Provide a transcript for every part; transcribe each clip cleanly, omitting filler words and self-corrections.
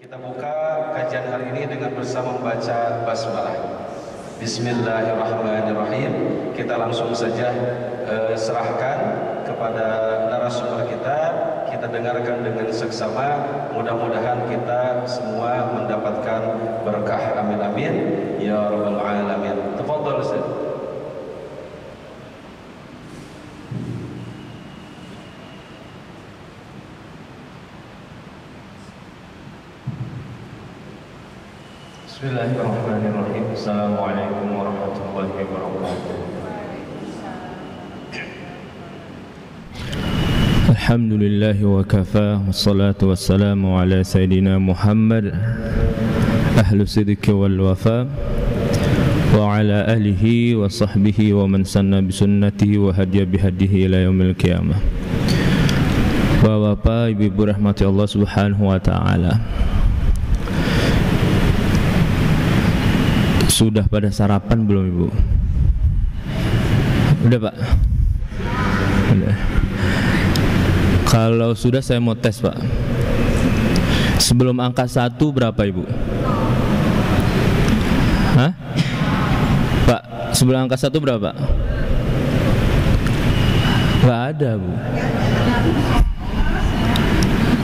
Kita buka kajian hari ini dengan bersama membaca basmalah. Bismillahirrahmanirrahim. Kita langsung saja serahkan kepada narasumber kita. Kita dengarkan dengan seksama. Mudah-mudahan kita semua mendapatkan berkah. Amin amin ya rabbal alamin. Tafadhal Ustaz. Bismillahirrahmanirrahim. Assalamualaikum warahmatullahi wabarakatuh. Alhamdulillahi wa kafa, wassalatu wassalamu ala sayyidina Muhammad ahlu sidqi wal wafa wa ala alihi wa sahbihi wa man sanna bisunnatihi wa hadiya bihadihi ila yaumil qiyamah. Bapak, ibu rahmati Allah subhanahu wa ta'ala, sudah pada sarapan belum Ibu? Udah Pak? Udah. Kalau sudah saya mau tes Pak. Sebelum angka 1 berapa Ibu? Hah? Pak, sebelum angka 1 berapa? Gak ada Bu.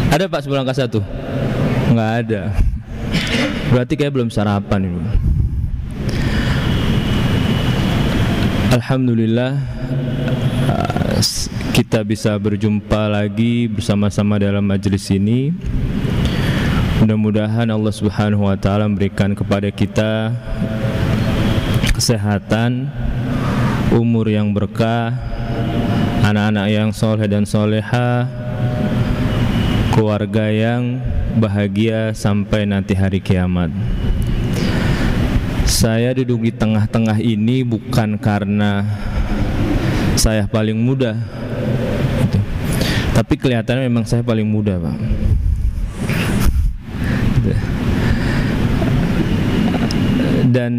Ada Pak sebelum angka 1? Gak ada. Berarti kayak belum sarapan Ibu. Alhamdulillah kita bisa berjumpa lagi bersama-sama dalam majelis ini. Mudah-mudahan Allah Subhanahu wa taala memberikan kepada kita kesehatan, umur yang berkah, anak-anak yang soleh dan soleha, keluarga yang bahagia sampai nanti hari kiamat. Saya duduk di tengah-tengah ini bukan karena saya paling muda gitu. Tapi kelihatannya memang saya paling muda Pak gitu. Dan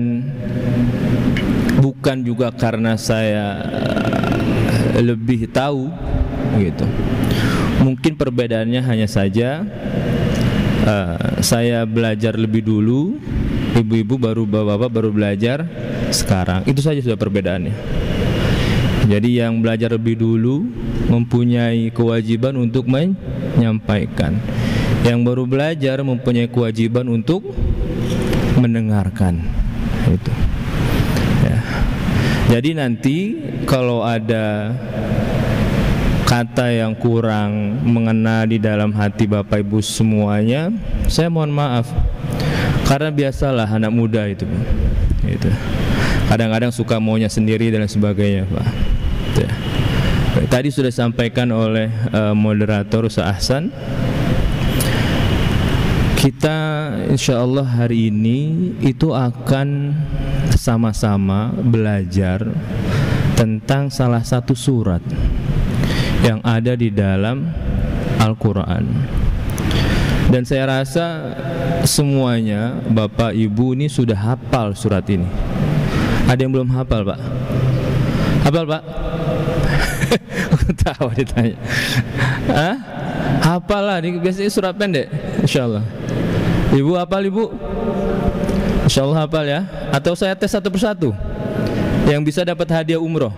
bukan juga karena saya lebih tahu gitu. Mungkin perbedaannya hanya saja saya belajar lebih dulu, ibu-ibu bapak-bapak baru belajar sekarang. Itu saja sudah perbedaannya. Jadi yang belajar lebih dulu mempunyai kewajiban untuk menyampaikan. Yang baru belajar mempunyai kewajiban untuk mendengarkan. Itu. Ya. Jadi nanti kalau ada kata yang kurang mengena di dalam hati Bapak Ibu semuanya, saya mohon maaf. Karena biasalah anak muda itu, gitu. Kadang-kadang suka maunya sendiri dan sebagainya, Pak. Ya. Tadi sudah disampaikan oleh moderator Ustaz Ahsan. Kita insya Allah hari ini itu akan sama-sama belajar tentang salah satu surat yang ada di dalam Al-Quran. Dan saya rasa semuanya Bapak Ibu ini sudah hafal surat ini. Ada yang belum hafal Pak? Hafal Pak? Tahu ditanya. Hah? Hafal lah, ini biasanya surat pendek insyaallah. Ibu hafal Ibu? Insyaallah hafal ya. Atau saya tes satu persatu yang bisa dapat hadiah umroh.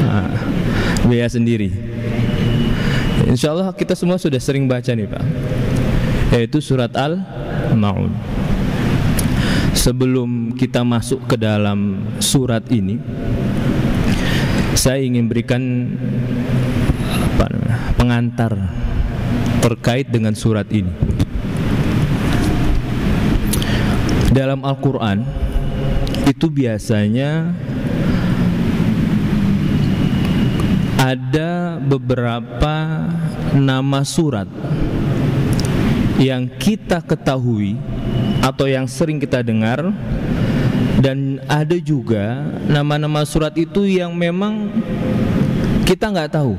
Nah, biaya sendiri. Insyaallah kita semua sudah sering baca nih Pak, yaitu surat Al-Ma'un. Sebelum kita masuk ke dalam surat ini, saya ingin berikan pengantar terkait dengan surat ini. Dalam Al-Quran itu biasanya ada beberapa nama surat yang kita ketahui atau yang sering kita dengar, dan ada juga nama-nama surat itu yang memang kita nggak tahu,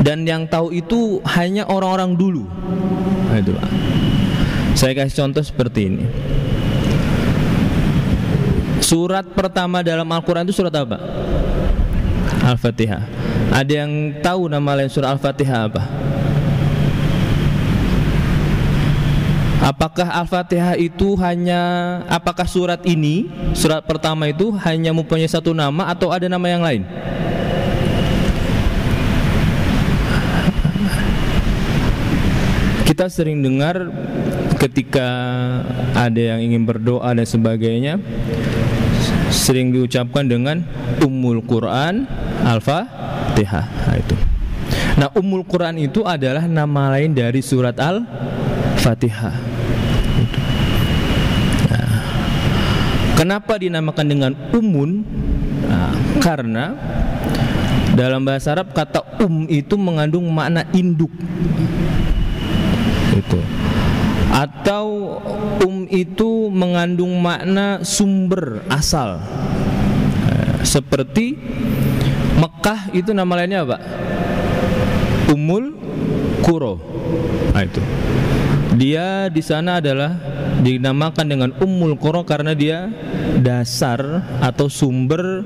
dan yang tahu itu hanya orang-orang dulu. Nah, itu Pak. Saya kasih contoh seperti ini. Surat pertama dalam Al-Quran itu surat apa? Al-Fatihah. Ada yang tahu nama lain surah Al-Fatihah apa? Apakah Al-Fatihah itu apakah surat ini, surat pertama itu hanya mempunyai satu nama atau ada nama yang lain? Kita sering dengar ketika ada yang ingin berdoa dan sebagainya, sering diucapkan dengan Ummul Quran Al-Fatihah. Nah, itu. Nah, Ummul Quran itu adalah nama lain dari surat Al-Fatihah. Nah, kenapa dinamakan dengan Ummun? Nah, karena dalam bahasa Arab kata itu mengandung makna induk. Itu. Atau itu mengandung makna sumber asal. Seperti Mekah itu nama lainnya apa? Ummul Qura. Nah, itu. Dia di sana adalah dinamakan dengan Ummul Qura karena dia dasar atau sumber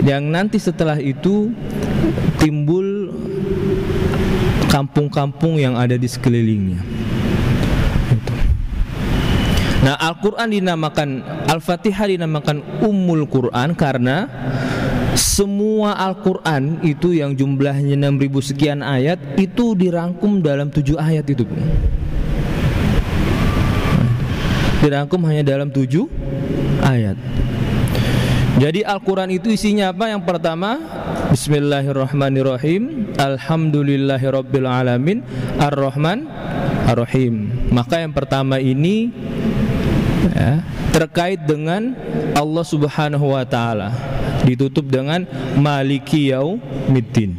yang nanti setelah itu timbul kampung-kampung yang ada di sekelilingnya. Nah, Al-Quran dinamakan, Al-Fatihah dinamakan Ummul Quran karena semua Al-Quran itu yang jumlahnya 6.000 sekian ayat itu dirangkum dalam 7 ayat itu. Dirangkum hanya dalam 7 ayat. Jadi Al-Quran itu isinya apa? Yang pertama, Bismillahirrahmanirrahim, Alhamdulillahirabbil alamin, Ar-Rahman Ar-Rahim. Maka yang pertama ini terkait dengan Allah Subhanahu wa taala, ditutup dengan Maliki Yaumiddin.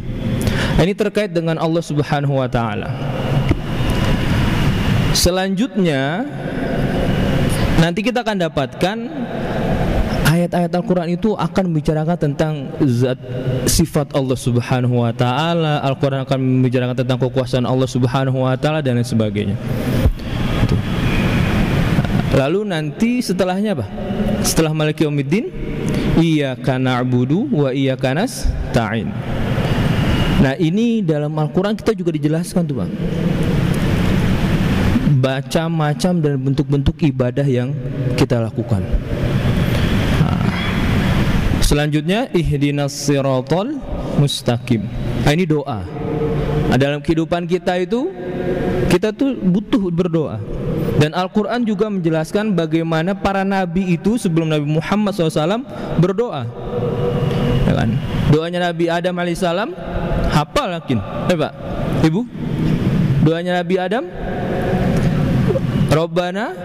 Ini terkait dengan Allah Subhanahu wa taala. Selanjutnya nanti kita akan dapatkan ayat-ayat Al-Quran itu akan membicarakan tentang zat sifat Allah Subhanahu wa taala. Al-Quran akan membicarakan tentang kekuasaan Allah Subhanahu wa taala dan lain sebagainya. Lalu nanti setelahnya apa? Setelah Maliki Yaumiddin, Iyyaka na'budu wa iyyaka nasta'in. Nah, ini dalam Al-Quran kita juga dijelaskan tuh, Bang. Baca macam dan bentuk-bentuk ibadah yang kita lakukan. Selanjutnya ihdinas siratal mustaqim. Nah, ini doa. Nah, dalam kehidupan kita itu kita tuh butuh berdoa. Dan Al-Quran juga menjelaskan bagaimana para nabi itu sebelum Nabi Muhammad SAW berdoa, ya kan? Doanya Nabi Adam alaihissalam hafal yakin? Pak, Ibu, doanya Nabi Adam, Rabbana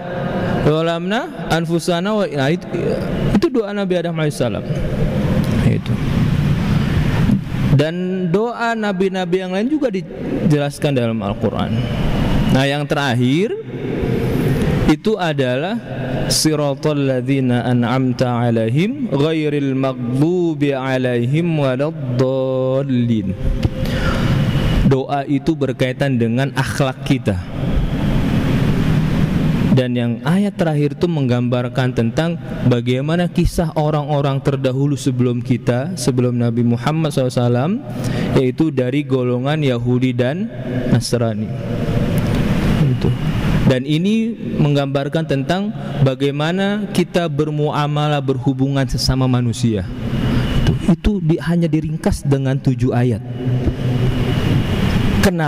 zalamna anfusana wa, nah, itu doa Nabi Adam alaihissalam. Itu. Dan doa nabi-nabi yang lain juga dijelaskan dalam Al-Quran. Nah, yang terakhir itu adalah siratal ladzina an'amta alaihim ghairil maghdubi alaihim waladdallin. Doa itu berkaitan dengan akhlak kita. Dan yang ayat terakhir itu menggambarkan tentang bagaimana kisah orang-orang terdahulu sebelum kita, sebelum Nabi Muhammad SAW, yaitu dari golongan Yahudi dan Nasrani. Itu. Dan ini menggambarkan tentang bagaimana kita bermuamalah, berhubungan sesama manusia. Itu hanya diringkas dengan 7 ayat.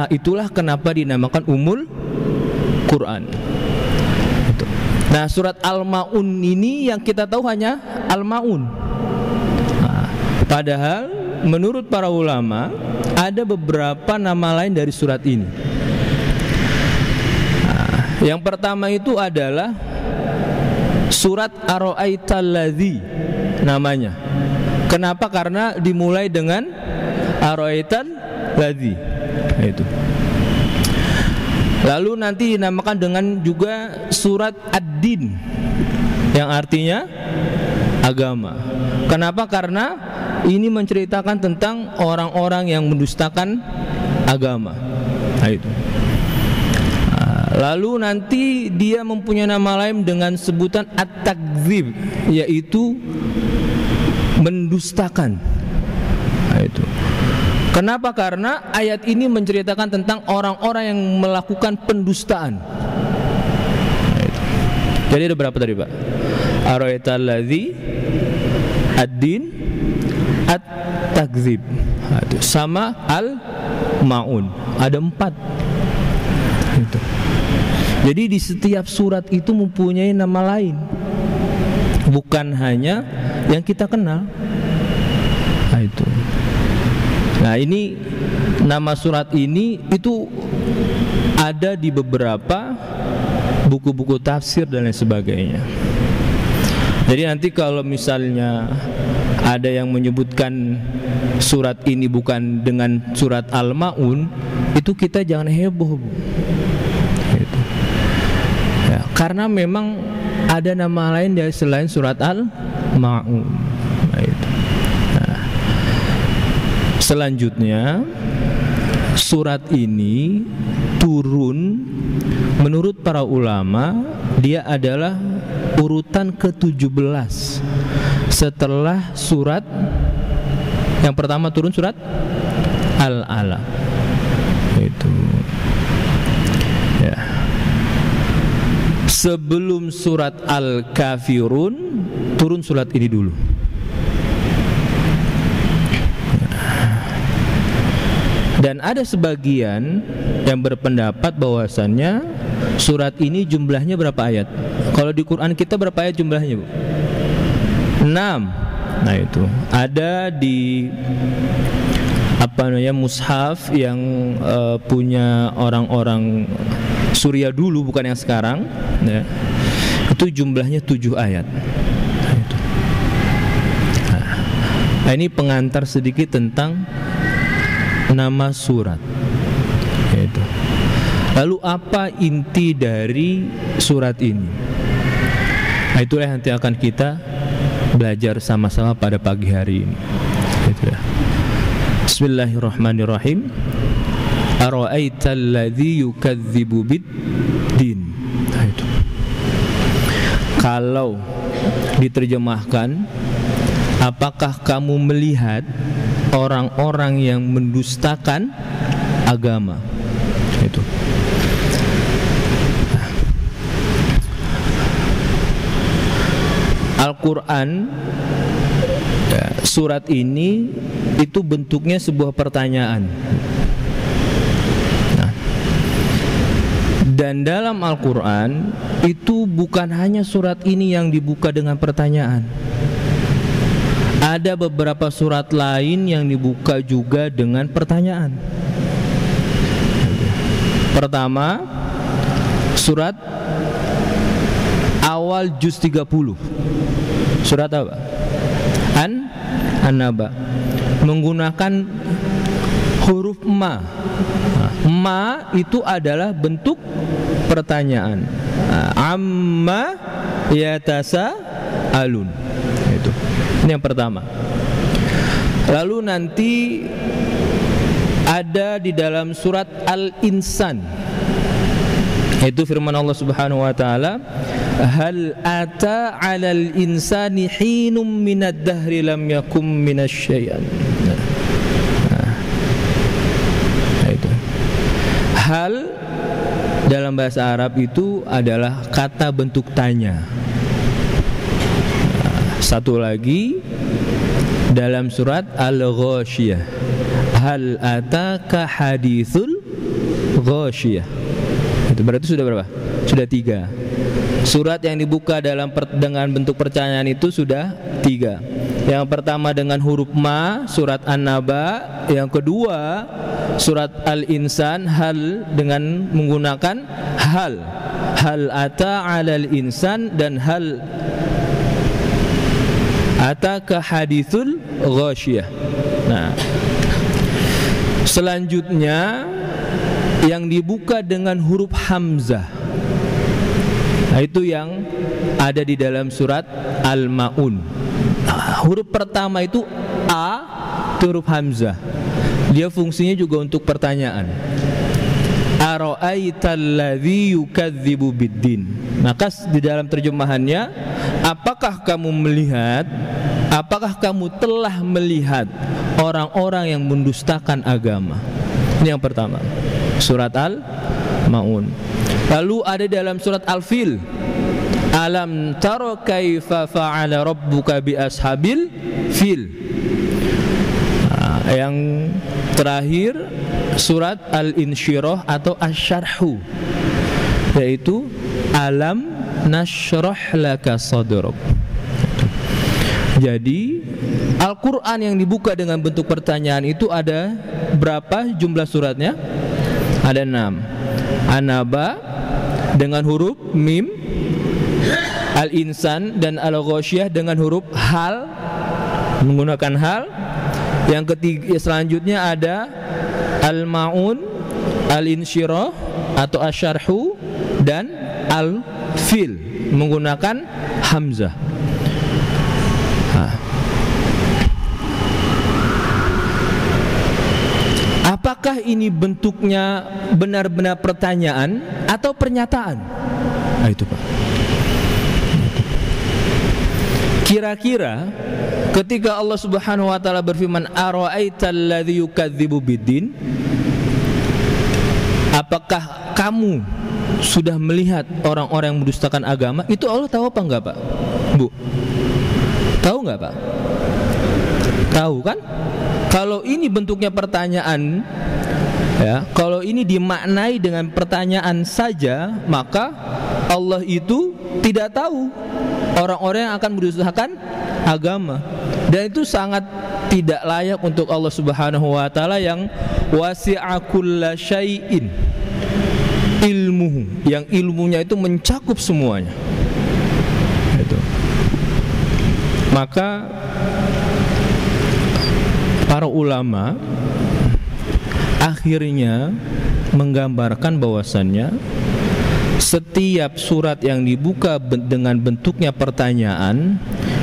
Itulah kenapa dinamakan Ummul Quran. Nah, surat Al-Ma'un ini yang kita tahu hanya Al-Ma'un. Nah, padahal menurut para ulama ada beberapa nama lain dari surat ini. Nah, yang pertama itu adalah surat Ar-Ra'aital ladzi namanya. Kenapa? Karena dimulai dengan Ar-Ra'aital ladzi. Itu. Lalu nanti dinamakan dengan juga surat Ad-Din yang artinya agama. Kenapa? Karena ini menceritakan tentang orang-orang yang mendustakan agama. Nah, itu. Lalu nanti dia mempunyai nama lain dengan sebutan At-Takdzib, yaitu mendustakan. Nah, itu. Kenapa? Karena ayat ini menceritakan tentang orang-orang yang melakukan pendustaan. Jadi ada berapa tadi, Pak? Ara'aital ladzi ad-din at-takdzib. Sama al-maun. Ada 4. Gitu. Jadi di setiap surat itu mempunyai nama lain, bukan hanya yang kita kenal. Nah itu. Nah ini nama surat ini itu ada di beberapa buku-buku tafsir dan lain sebagainya. Jadi nanti kalau misalnya ada yang menyebutkan surat ini bukan dengan surat Al-Maun, itu kita jangan heboh, Bu. Gitu. Ya, karena memang ada nama lain dari selain surat Al-Maun. Nah, itu. Nah, selanjutnya surat ini turun menurut para ulama, dia adalah urutan ke-17 setelah surat yang pertama turun, surat Al-Alaq. Itu ya. Sebelum surat Al-Kafirun turun surat ini dulu. Dan ada sebagian yang berpendapat bahwasannya surat ini jumlahnya berapa ayat? Kalau di Quran kita berapa ayat jumlahnya, Bu? 6. Nah itu ada di mushaf yang punya orang-orang Suriah dulu, bukan yang sekarang ya. Itu jumlahnya 7 ayat. Nah, itu. Nah, ini pengantar sedikit tentang nama surat. Yaitu. Lalu apa inti dari surat ini? Nah, itulah yang nanti akan kita belajar sama-sama pada pagi hari ini. Gitu ya. Bismillahirrahmanirrahim. Ara'aital ladzi yukadzibu bid-din. Nah, itu. Kalau diterjemahkan, apakah kamu melihat orang-orang yang mendustakan agama? Itu. Al-Quran ya, surat ini itu bentuknya sebuah pertanyaan. Nah, dan dalam Al-Quran itu bukan hanya surat ini yang dibuka dengan pertanyaan. Ada beberapa surat lain yang dibuka juga dengan pertanyaan. Pertama, surat awal juz 30. Surat apa? An-Naba. Menggunakan huruf ma. Ma itu adalah bentuk pertanyaan. Amma yatasaalun. Itu. Ini yang pertama. Lalu nanti ada di dalam surat Al-Insan, itu firman Allah Subhanahu wa taala, hal ata 'alal insani hinum minad dahri lam yakum minasyai'an. Nah, itu. Hal dalam bahasa Arab itu adalah kata bentuk tanya. Satu lagi dalam surat Al-Ghasyiyah, hal ataka hadithul ghasyiyah. Itu berarti sudah berapa? Sudah 3. Surat yang dibuka dengan bentuk pertanyaan itu sudah 3. Yang pertama dengan huruf ma, surat An-Naba. Yang kedua surat Al-Insan, hal dengan menggunakan hal. Hal ata 'alal insan dan hal ataka hadithul ghasyiyah. Nah, selanjutnya yang dibuka dengan huruf hamzah. Nah, itu yang ada di dalam surat Al-Maun. Huruf pertama itu A, itu huruf hamzah. Dia fungsinya juga untuk pertanyaan. Ara'aital ladzi yukadzibu bid-din. Maka di dalam terjemahannya, apakah kamu melihat, apakah kamu telah melihat orang-orang yang mendustakan agama? Ini yang pertama, surat Al-Maun. Lalu ada dalam surat Al-Fil, Alam tara kaifa fa'ala rabbuka bi ashabil fil. Yang terakhir surat Al-Insyirah atau Asy-Syarhu, yaitu alam nashrah laka sadrak. Jadi Al-Quran yang dibuka dengan bentuk pertanyaan itu ada berapa jumlah suratnya? Ada 6. An-Naba dengan huruf mim, Al-Insan dan Al-Ghasyiyah dengan huruf hal, menggunakan hal. Yang ketiga selanjutnya ada Al-Ma'un, Al-Insyirah atau Asy-Syarhu dan Al-Fil menggunakan hamzah. Apakah ini bentuknya benar-benar pertanyaan atau pernyataan? Nah, itu Pak. Kira-kira ketika Allah Subhanahu wa taala berfirman ara'aital ladzi yukadzibu biddin, apakah kamu sudah melihat orang-orang yang mendustakan agama? Itu Allah tahu apa enggak, Pak? Bu. Tahu enggak, Pak? Tahu kan? Kalau ini bentuknya pertanyaan, ya, kalau ini dimaknai dengan pertanyaan saja, maka Allah itu tidak tahu orang-orang yang akan mendustakan agama. Dan itu sangat tidak layak untuk Allah Subhanahu wa taala yang wasi'a kulla syai'in ilmuhu, yang ilmunya itu mencakup semuanya. Itu. Maka para ulama akhirnya menggambarkan bahwasannya setiap surat yang dibuka dengan bentuknya pertanyaan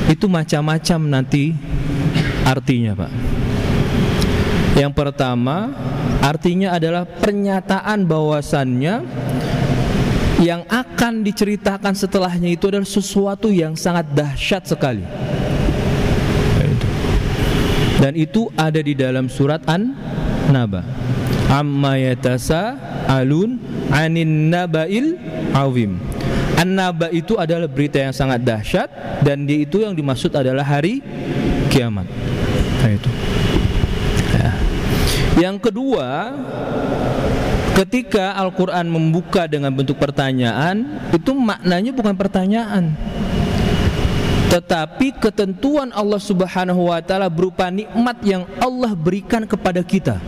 itu macam-macam nanti artinya, Pak. Yang pertama, artinya adalah pernyataan bahwasannya yang akan diceritakan setelahnya itu adalah sesuatu yang sangat dahsyat sekali. Dan itu ada di dalam surat An-Naba. Amma yatasa'alun 'anin naba'il 'azim. An-Naba itu adalah berita yang sangat dahsyat, dan dia itu yang dimaksud adalah hari kiamat. Nah, itu. Ya. Yang kedua, ketika Al-Quran membuka dengan bentuk pertanyaan, itu maknanya bukan pertanyaan, tetapi ketentuan Allah Subhanahu wa taala berupa nikmat yang Allah berikan kepada kita.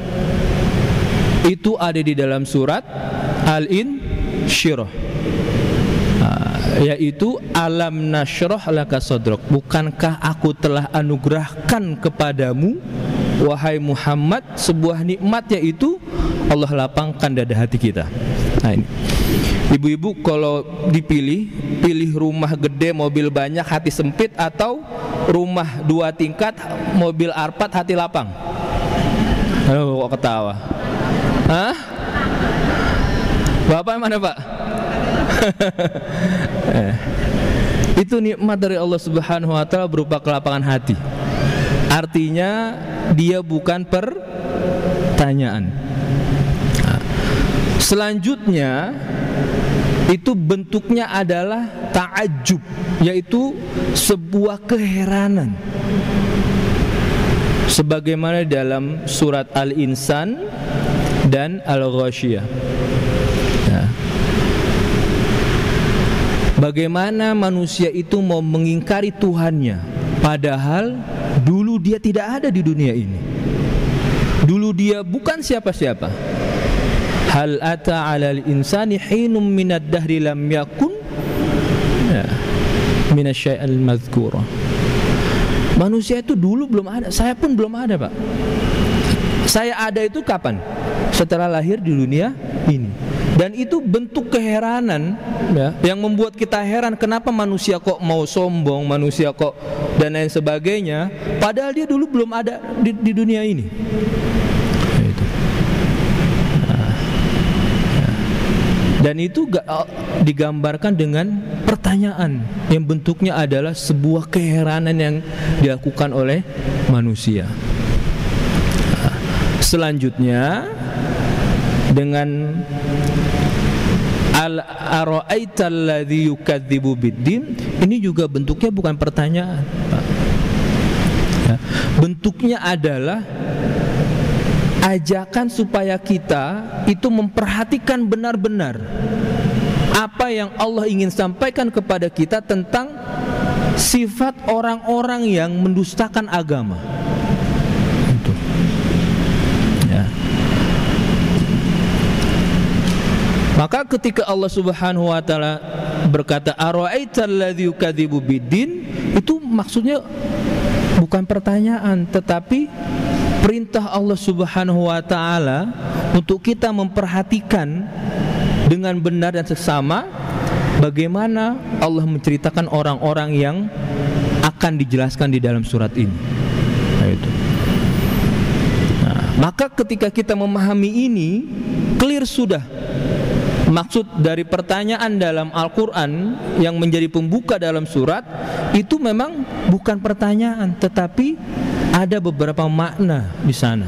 Itu ada di dalam surat Al-Insyirah, yaitu alam nashrah laka sadrak. Bukankah aku telah anugerahkan kepadamu wahai Muhammad sebuah nikmat, yaitu Allah lapangkan dada hati kita. Nah, ini ibu-ibu kalau dipilih, pilih rumah gede, mobil banyak, hati sempit, atau rumah 2 tingkat, mobil Arpat, hati lapang? Kok ketawa? Hah? Bapak mana, Pak? Itu nikmat dari Allah Subhanahu wa taala berupa kelapangan hati. Artinya dia bukan pertanyaan. Selanjutnya itu bentuknya adalah ta'ajjub, yaitu sebuah keheranan. Sebagaimana dalam surat Al-Insan dan Al-Ghasyiyah. Nah, bagaimana manusia itu mau mengingkari Tuhannya, padahal dulu dia tidak ada di dunia ini. Dulu dia bukan siapa-siapa. Hal ata 'alal insani hinum minad dahri lam yakun minasyai'il madhkura. Manusia itu dulu belum ada, saya pun belum ada, Pak. Saya ada itu kapan? Setelah lahir di dunia ini. Dan itu bentuk keheranan, ya, yang membuat kita heran kenapa manusia kok mau sombong, manusia kok dan lain sebagainya, padahal dia dulu belum ada di dunia ini. Dan itu digambarkan dengan pertanyaan yang bentuknya adalah sebuah keheranan yang dilakukan oleh manusia. Selanjutnya dengan Al-ara'aital ladzi yukadzibu biddin, ini juga bentuknya bukan pertanyaan, Pak. Ya, bentuknya adalah ajakan supaya kita itu memperhatikan benar-benar apa yang Allah ingin sampaikan kepada kita tentang sifat orang-orang yang mendustakan agama. Itu. Ya. Maka ketika Allah Subhanahu wa taala berkata ara'aital ladzi yukadzibu biddin, itu maksudnya bukan pertanyaan, tetapi perintah Allah Subhanahu wa taala untuk kita memperhatikan dengan benar dan seksama bagaimana Allah menceritakan orang-orang yang akan dijelaskan di dalam surat ini. Nah, itu. Nah, maka ketika kita memahami ini, clear sudah maksud dari pertanyaan dalam Al-Quran yang menjadi pembuka dalam surat itu memang bukan pertanyaan, tetapi ada beberapa makna di sana.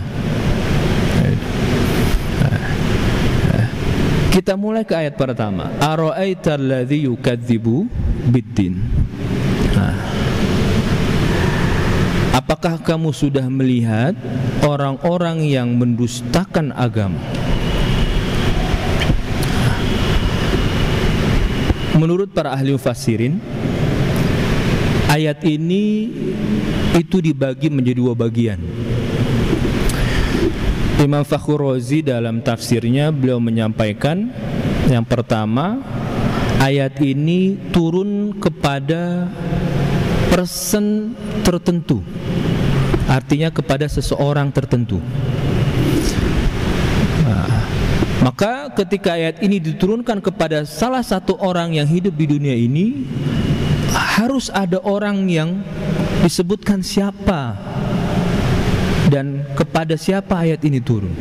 Kita mulai ke ayat pertama. Ara'aital ladzi yukadzibu biddin. Apakah kamu sudah melihat orang-orang yang mendustakan agama? Menurut para ahli mufassirin, ayat ini itu dibagi menjadi dua bagian. Imam Fakhrur Razi dalam tafsirnya beliau menyampaikan, yang pertama, ayat ini turun kepada person tertentu, artinya kepada seseorang tertentu. Maka ketika ayat ini diturunkan kepada salah satu orang yang hidup di dunia ini, harus ada orang yang disebutkan siapa dan kepada siapa ayat ini turun.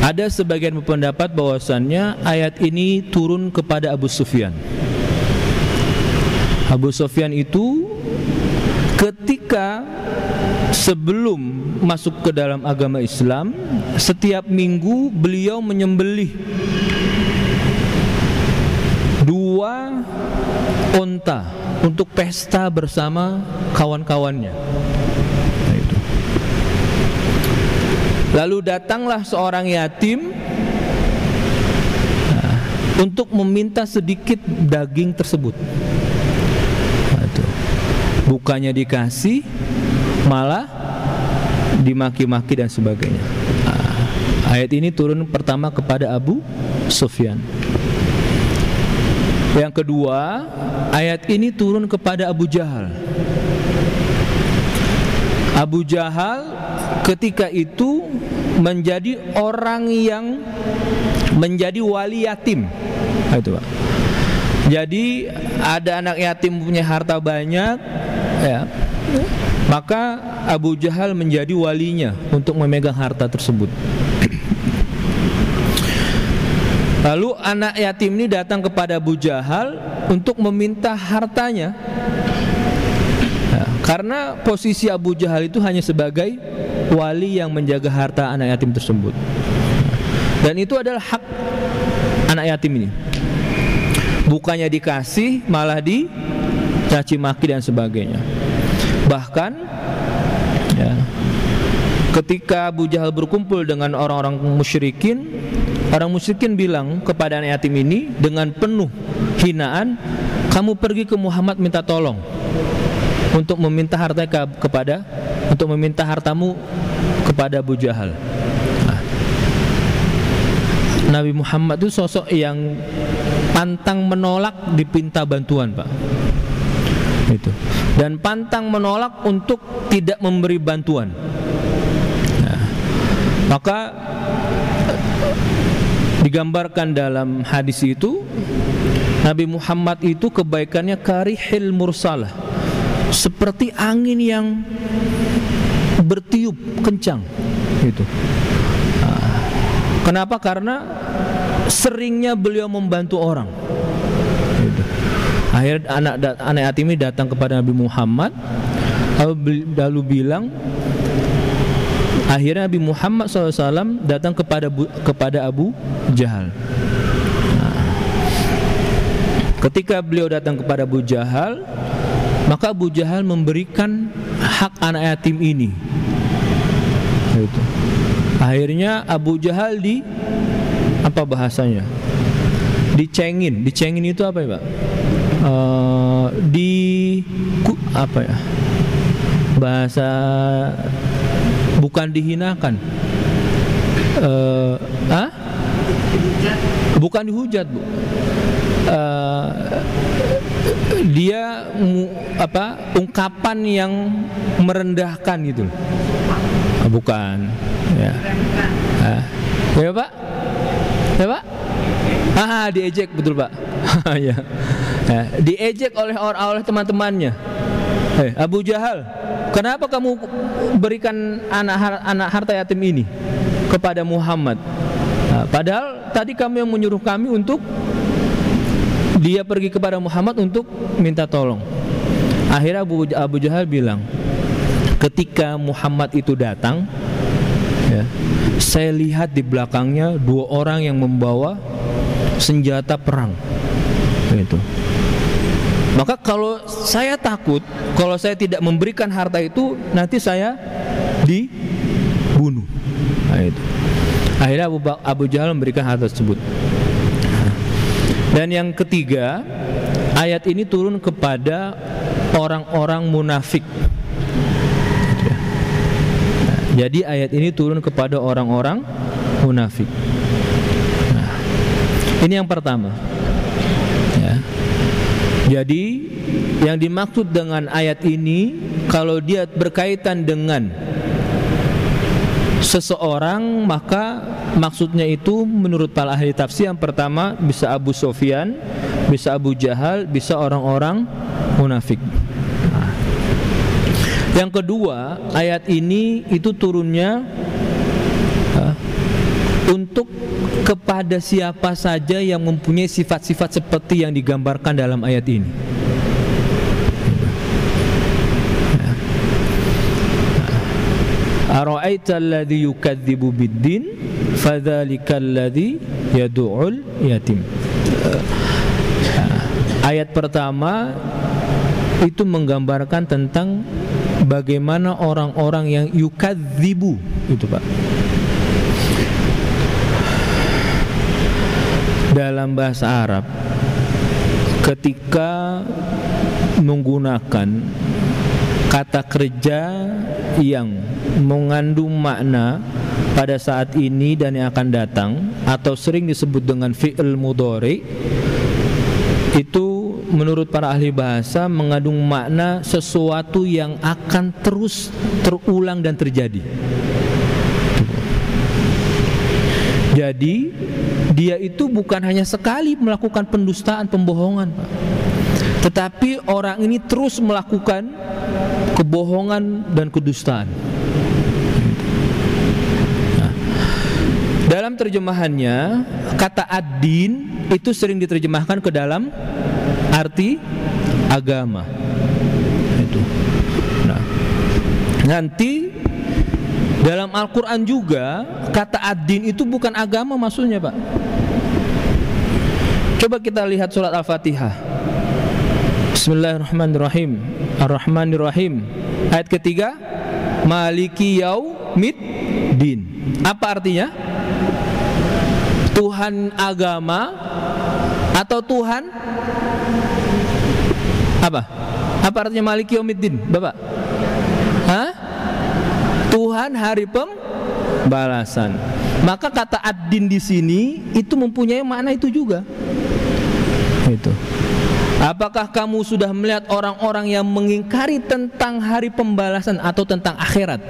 Ada sebagian berpendapat bahwasannya ayat ini turun kepada Abu Sufyan. Abu Sufyan itu ketika sebelum masuk ke dalam agama Islam, setiap minggu beliau menyembelih 2 unta untuk pesta bersama kawan-kawannya. Nah, itu. Lalu datanglah seorang yatim untuk meminta sedikit daging tersebut. Nah, itu. Bukannya dikasih, malah dimaki-maki dan sebagainya. Ayat ini turun pertama kepada Abu Sufyan. Yang kedua, ayat ini turun kepada Abu Jahal. Abu Jahal ketika itu menjadi orang yang menjadi wali yatim. Nah, itu, Pak. Jadi ada anak yatim punya harta banyak, ya. Maka Abu Jahal menjadi walinya untuk memegang harta tersebut. Lalu anak yatim ini datang kepada Abu Jahal untuk meminta hartanya. Nah, karena posisi Abu Jahal itu hanya sebagai wali yang menjaga harta anak yatim tersebut. Dan itu adalah hak anak yatim ini. Bukannya dikasih, malah dicaci maki dan sebagainya. Bahkan ya, ketika Abu Jahal berkumpul dengan orang-orang musyrikin, orang musyrikin bilang kepada anak yatim ini dengan penuh hinaan, kamu pergi ke Muhammad minta tolong untuk meminta harta untuk meminta hartamu kepada Abu Jahal. Nah, Nabi Muhammad itu sosok yang pantang menolak dipinta bantuan, Pak. Itu. Dan pantang menolak untuk tidak memberi bantuan. Nah, maka digambarkan dalam hadis itu, Nabi Muhammad itu kebaikannya karihil mursalah, seperti angin yang bertiup kencang. Itu. Nah, kenapa? Karena seringnya beliau membantu orang. Itu. Akhirnya anak yatim ini datang kepada Nabi Muhammad lalu bilang, Akhirnya Nabi Muhammad SAW datang kepada Abu Jahal. Ketika beliau datang kepada Abu Jahal, maka Abu Jahal memberikan hak anak yatim ini. Gitu. Akhirnya Abu Jahal apa bahasanya? Dicengin. Dicengin itu apa ya, Pak? Apa ya? Bahasa bukan dihinakan. Bukan dihujat, Bu. Dia ungkapan yang merendahkan gitu. Bukan. Ya. Ya, Pak? Ya, Pak? Diejek, betul, Pak. Ya. Diejek oleh teman-temannya. Abu Jahal, kenapa kamu berikan anak harta yatim ini kepada Muhammad? Padahal tadi kamu yang menyuruh kami untuk dia pergi kepada Muhammad untuk minta tolong. Akhirnya Abu Jahal bilang, ketika Muhammad itu datang, ya, saya lihat di belakangnya 2 orang yang membawa senjata perang. Gitu. Maka kalau saya takut, kalau saya tidak memberikan harta itu, nanti saya dibunuh. Nah, itu. Akhirnya Abu Jahal memberikan harta tersebut. Dan yang ketiga, ayat ini turun kepada orang-orang munafik. Jadi ayat ini turun kepada orang-orang munafik. Nah, ini yang pertama. Ya. Jadi yang dimaksud dengan ayat ini, kalau dia berkaitan dengan seseorang, maka maksudnya itu menurut para ahli tafsir yang pertama bisa Abu Sufyan, bisa Abu Jahal, bisa orang-orang munafik. Nah, yang kedua, ayat ini itu turunnya untuk kepada siapa saja yang mempunyai sifat-sifat seperti yang digambarkan dalam ayat ini. Ara'aita alladhi yukadzibu biddin fadzalikal ladzi yad'ul yatim. Ayat pertama itu menggambarkan tentang bagaimana orang-orang yang yukadzibu itu, Pak. Dalam bahasa Arab, ketika menggunakan kata kerja yang mengandung makna pada saat ini dan yang akan datang, atau sering disebut dengan fi'il mudhari, itu menurut para ahli bahasa mengandung makna sesuatu yang akan terus terulang dan terjadi. Jadi dia itu bukan hanya sekali melakukan pendustaan, pembohongan, Pak, tetapi orang ini terus melakukan kebohongan dan kedustaan. Nah, dalam terjemahannya, kata ad-din itu sering diterjemahkan ke dalam arti agama. Itu. Nah, nanti dalam Al-Quran juga kata ad-din itu bukan agama maksudnya, Pak. Coba kita lihat surat Al-Fatihah. Bismillahirrahmanirrahim. Ar-Rahmanirrahim. Ayat ketiga, Maliki Yaumiddin. Apa artinya? Tuhan agama atau Tuhan apa? Apa artinya Maliki Yaumiddin, Bapak? Hah? Tuhan hari pembalasan. Maka kata ad-din di sini itu mempunyai makna itu juga. Itu. Apakah kamu sudah melihat orang-orang yang mengingkari tentang hari pembalasan atau tentang akhirat?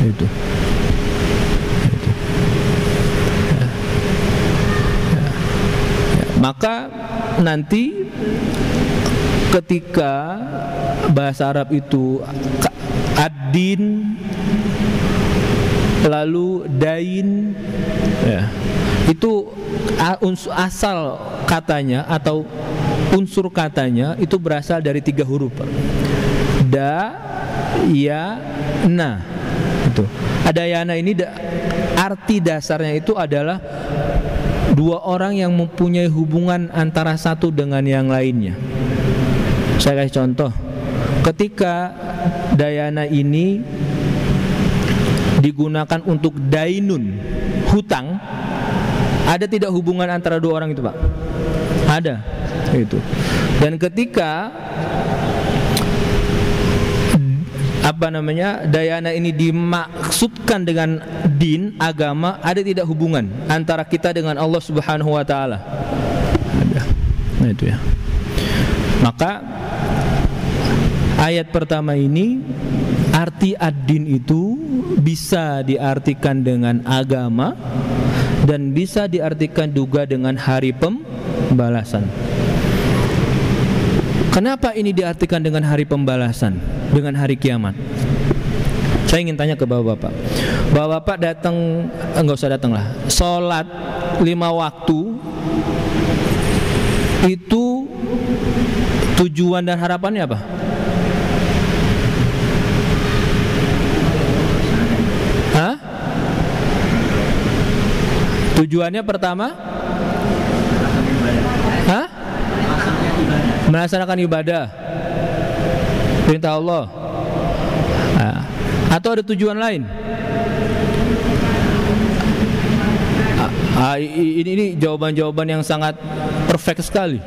Itu. Itu. Ya. Ya. Ya. Maka nanti ketika bahasa Arab itu ad-din lalu dain, ya, itu asal katanya atau unsur katanya itu berasal dari 3 huruf, da, ya, na. Itu. Dayana ini arti dasarnya itu adalah dua orang yang mempunyai hubungan antara satu dengan yang lainnya. Saya kasih contoh. Ketika dayana ini digunakan untuk dainun, hutang, ada tidak hubungan antara dua orang itu, Pak? Ada. Itu. Dan ketika dayana ini dimaksudkan dengan din, agama, ada tidak hubungan antara kita dengan Allah Subhanahu wa taala? Ada. Nah itu ya. Maka ayat pertama ini arti ad-din itu bisa diartikan dengan agama dan bisa diartikan juga dengan hari pembalasan. Kenapa ini diartikan dengan hari pembalasan, dengan hari kiamat? Saya ingin tanya ke bapak-bapak. Bapak-bapak datang, enggak usah datang lah. Sholat 5 waktu itu tujuan dan harapannya apa? Hah? Tujuannya pertama? Hah? Melaksanakan ibadah, perintah Allah. Atau ada tujuan lain? Ini jawaban-jawaban yang sangat perfect sekali.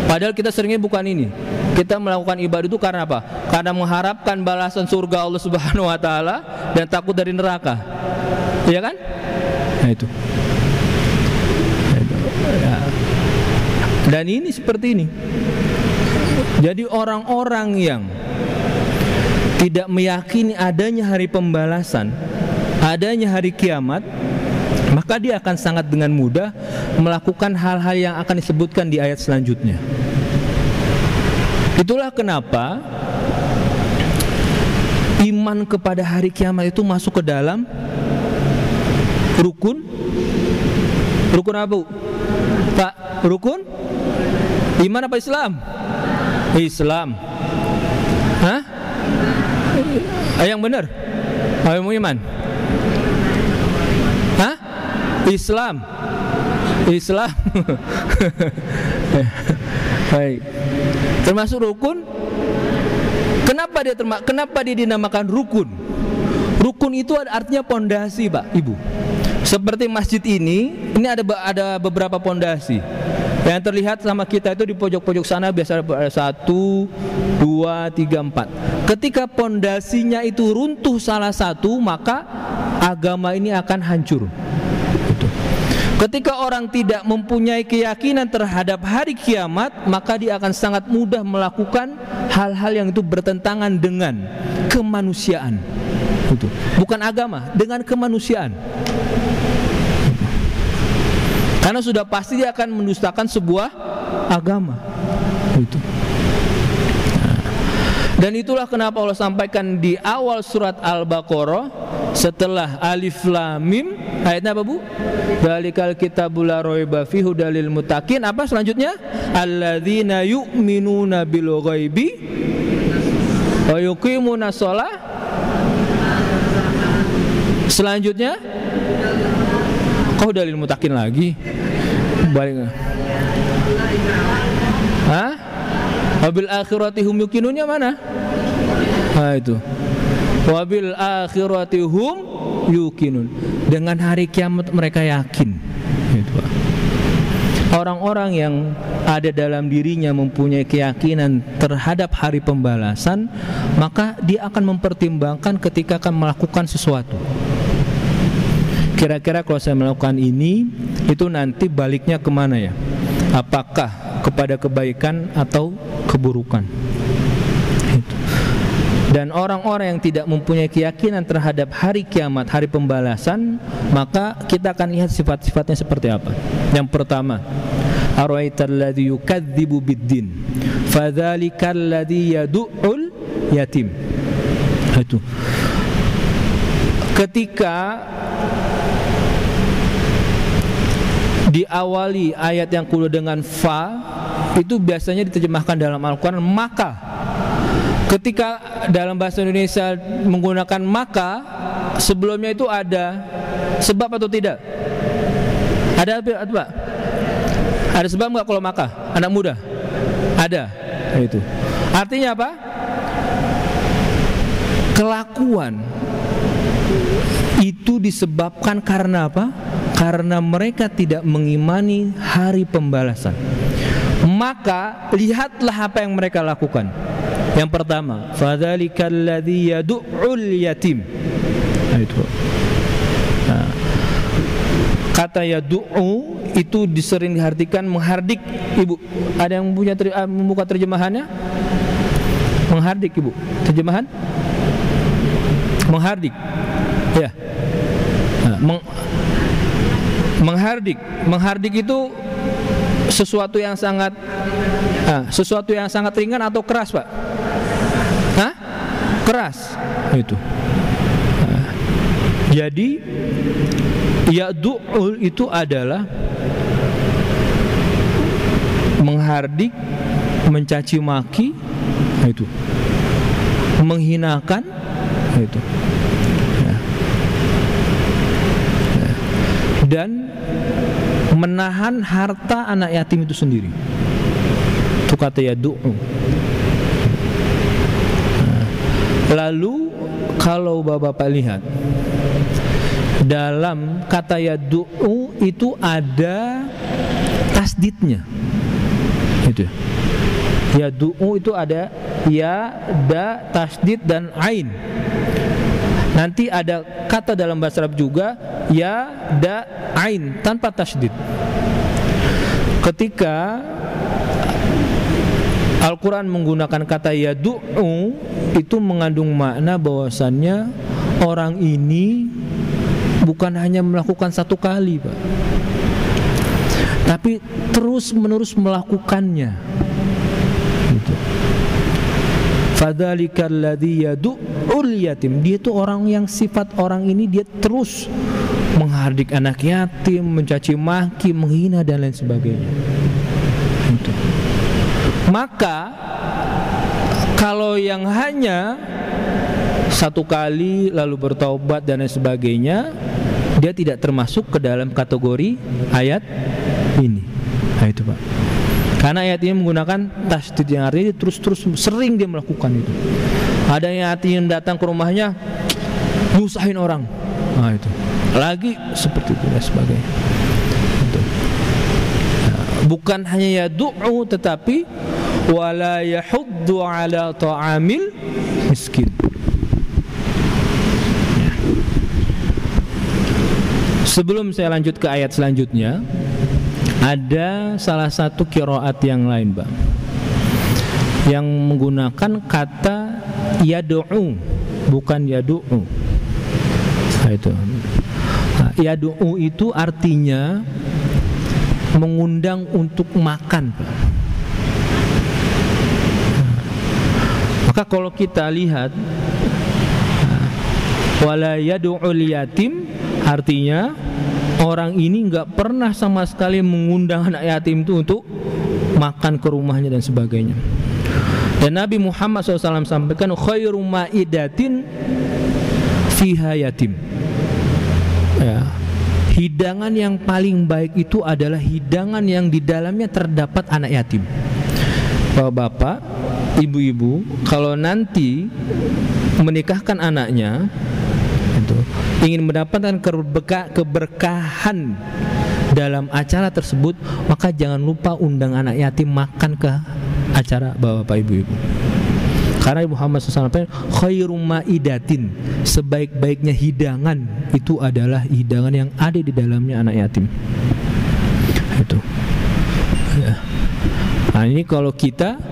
Padahal kita seringnya bukan ini. Kita melakukan ibadah itu karena apa? Karena mengharapkan balasan surga Allah Subhanahu wa taala dan takut dari neraka. Iya kan? Nah itu. Ya. Dan ini seperti ini. Jadi orang-orang yang tidak meyakini adanya hari pembalasan, adanya hari kiamat, maka dia akan sangat dengan mudah melakukan hal-hal yang akan disebutkan di ayat selanjutnya. Itulah kenapa iman kepada hari kiamat itu masuk ke dalam rukun apa, Bu? Pak, rukun iman apa Islam? Islam. Hah? Yang benar? Ayo iman. Hah? Islam. Baik. Termasuk rukun. Kenapa dia dinamakan rukun? Rukun itu artinya pondasi, Pak, Ibu. Seperti masjid ini ada beberapa pondasi. Yang terlihat sama kita itu di pojok-pojok sana biasa ada 1, 2, 3, 4. Ketika pondasinya itu runtuh salah satu, maka agama ini akan hancur. Ketika orang tidak mempunyai keyakinan terhadap hari kiamat, maka dia akan sangat mudah melakukan hal-hal yang itu bertentangan dengan kemanusiaan. Bukan agama, dengan kemanusiaan. Karena sudah pasti dia akan mendustakan sebuah agama. Itu. Dan itulah kenapa Allah sampaikan di awal surat Al-Baqarah setelah Alif Lam Mim, ayatnya apa, Bu? Dzalikal kitabul la raiba fihi hudal lil muttaqin. Apa selanjutnya? Alladzina yu'minuna bil ghaibi wa yuqimunas shalah. Selanjutnya kau dalil mutakin lagi balik. Hah? Wabil akhirati hum yuqinunnya mana? Nah itu. Wabil akhirati hum yuqinun. Dengan hari kiamat mereka yakin. Itu, Pak. Orang-orang yang ada dalam dirinya mempunyai keyakinan terhadap hari pembalasan, maka dia akan mempertimbangkan ketika akan melakukan sesuatu. Kira-kira kalau saya melakukan ini, itu nanti baliknya kemana ya? Apakah kepada kebaikan atau keburukan? Dan orang-orang yang tidak mempunyai keyakinan terhadap hari kiamat, hari pembalasan, maka kita akan lihat sifat-sifatnya seperti apa. Yang pertama, ara'aital ladzi yukadzibu biddin fadzalikal ladzi yad'ul yatim. Itu. Ketika diawali ayat yang kedua dengan fa, itu biasanya diterjemahkan dalam Al-Quran maka. Ketika dalam bahasa Indonesia menggunakan maka, sebelumnya itu ada sebab atau tidak? Ada apa? Ada sebab nggak kalau maka? Anak muda? Ada. Itu. Artinya apa? Kelakuan itu disebabkan karena apa? Karena mereka tidak mengimani hari pembalasan. Maka lihatlah apa yang mereka lakukan. Yang pertama, fadzalikal ladzi yad'ul yatim. Nah, itu. Nah, kata yad'u itu disering diartikan menghardik, Ibu. Ada yang punya membuka terjemahannya? Menghardik, Ibu. Terjemahan? Menghardik. Ya. Nah, menghardik. Menghardik itu sesuatu yang sangat ringan atau keras, Pak? Hah? Keras. Itu. Nah, jadi ya'du'ul itu adalah menghardik, mencaci maki, itu. Menghinakan, itu. Ya. Ya. Dan menahan harta anak yatim itu sendiri. Itu kata ya'du'u. Lalu kalau Bapak lihat dalam kata yad'u itu ada tasdidnya. Itu. Yad'u itu ada ya, da, tasdid dan ain. Nanti ada kata dalam bahasa Arab juga ya, da, ain tanpa tasdid. Ketika Al-Quran menggunakan kata yad'u, itu mengandung makna bahwasannya orang ini bukan hanya melakukan satu kali, Pak, tapi terus menerus melakukannya. Gitu. Fadzalikal ladzi yad'ul yatim. Dia itu orang yang sifat orang ini dia terus menghardik anak yatim, mencaci maki, menghina dan lain sebagainya. Gitu. Maka kalau yang hanya satu kali lalu bertaubat dan lain sebagainya, dia tidak termasuk ke dalam kategori ayat ini. Nah, itu, Pak. Karena ayat ini menggunakan tasdid yang artinya terus-terus sering dia melakukan itu. Ada yang artinya datang ke rumahnya nyusahin orang. Nah, itu. Lagi seperti itu dan sebagainya. Itu. Nah, bukan hanya yad'u tetapi wala yahuddu ala ta'amil miskin. Ya. Sebelum saya lanjut ke ayat selanjutnya, ada salah satu qiraat yang lain, Bang, yang menggunakan kata yad'u, bukan yad'u. Nah, itu. Nah, yad'u itu artinya mengundang untuk makan, Pak. Maka kalau kita lihat wala yad'ul yatim, artinya orang ini nggak pernah sama sekali mengundang anak yatim itu untuk makan ke rumahnya dan sebagainya. Dan Nabi Muhammad SAW sampaikan khairu ma'idatin fiha yatim. Ya, hidangan yang paling baik itu adalah hidangan yang di dalamnya terdapat anak yatim. Bapak, ibu-ibu, kalau nanti menikahkan anaknya itu, ingin mendapatkan keberkahan dalam acara tersebut, maka jangan lupa undang anak yatim makan ke acara bapak ibu-ibu. Karena Muhammad SAW khairu ma'idatin, sebaik-baiknya hidangan itu adalah hidangan yang ada di dalamnya anak yatim. Itu. Ya. Nah, ini kalau kita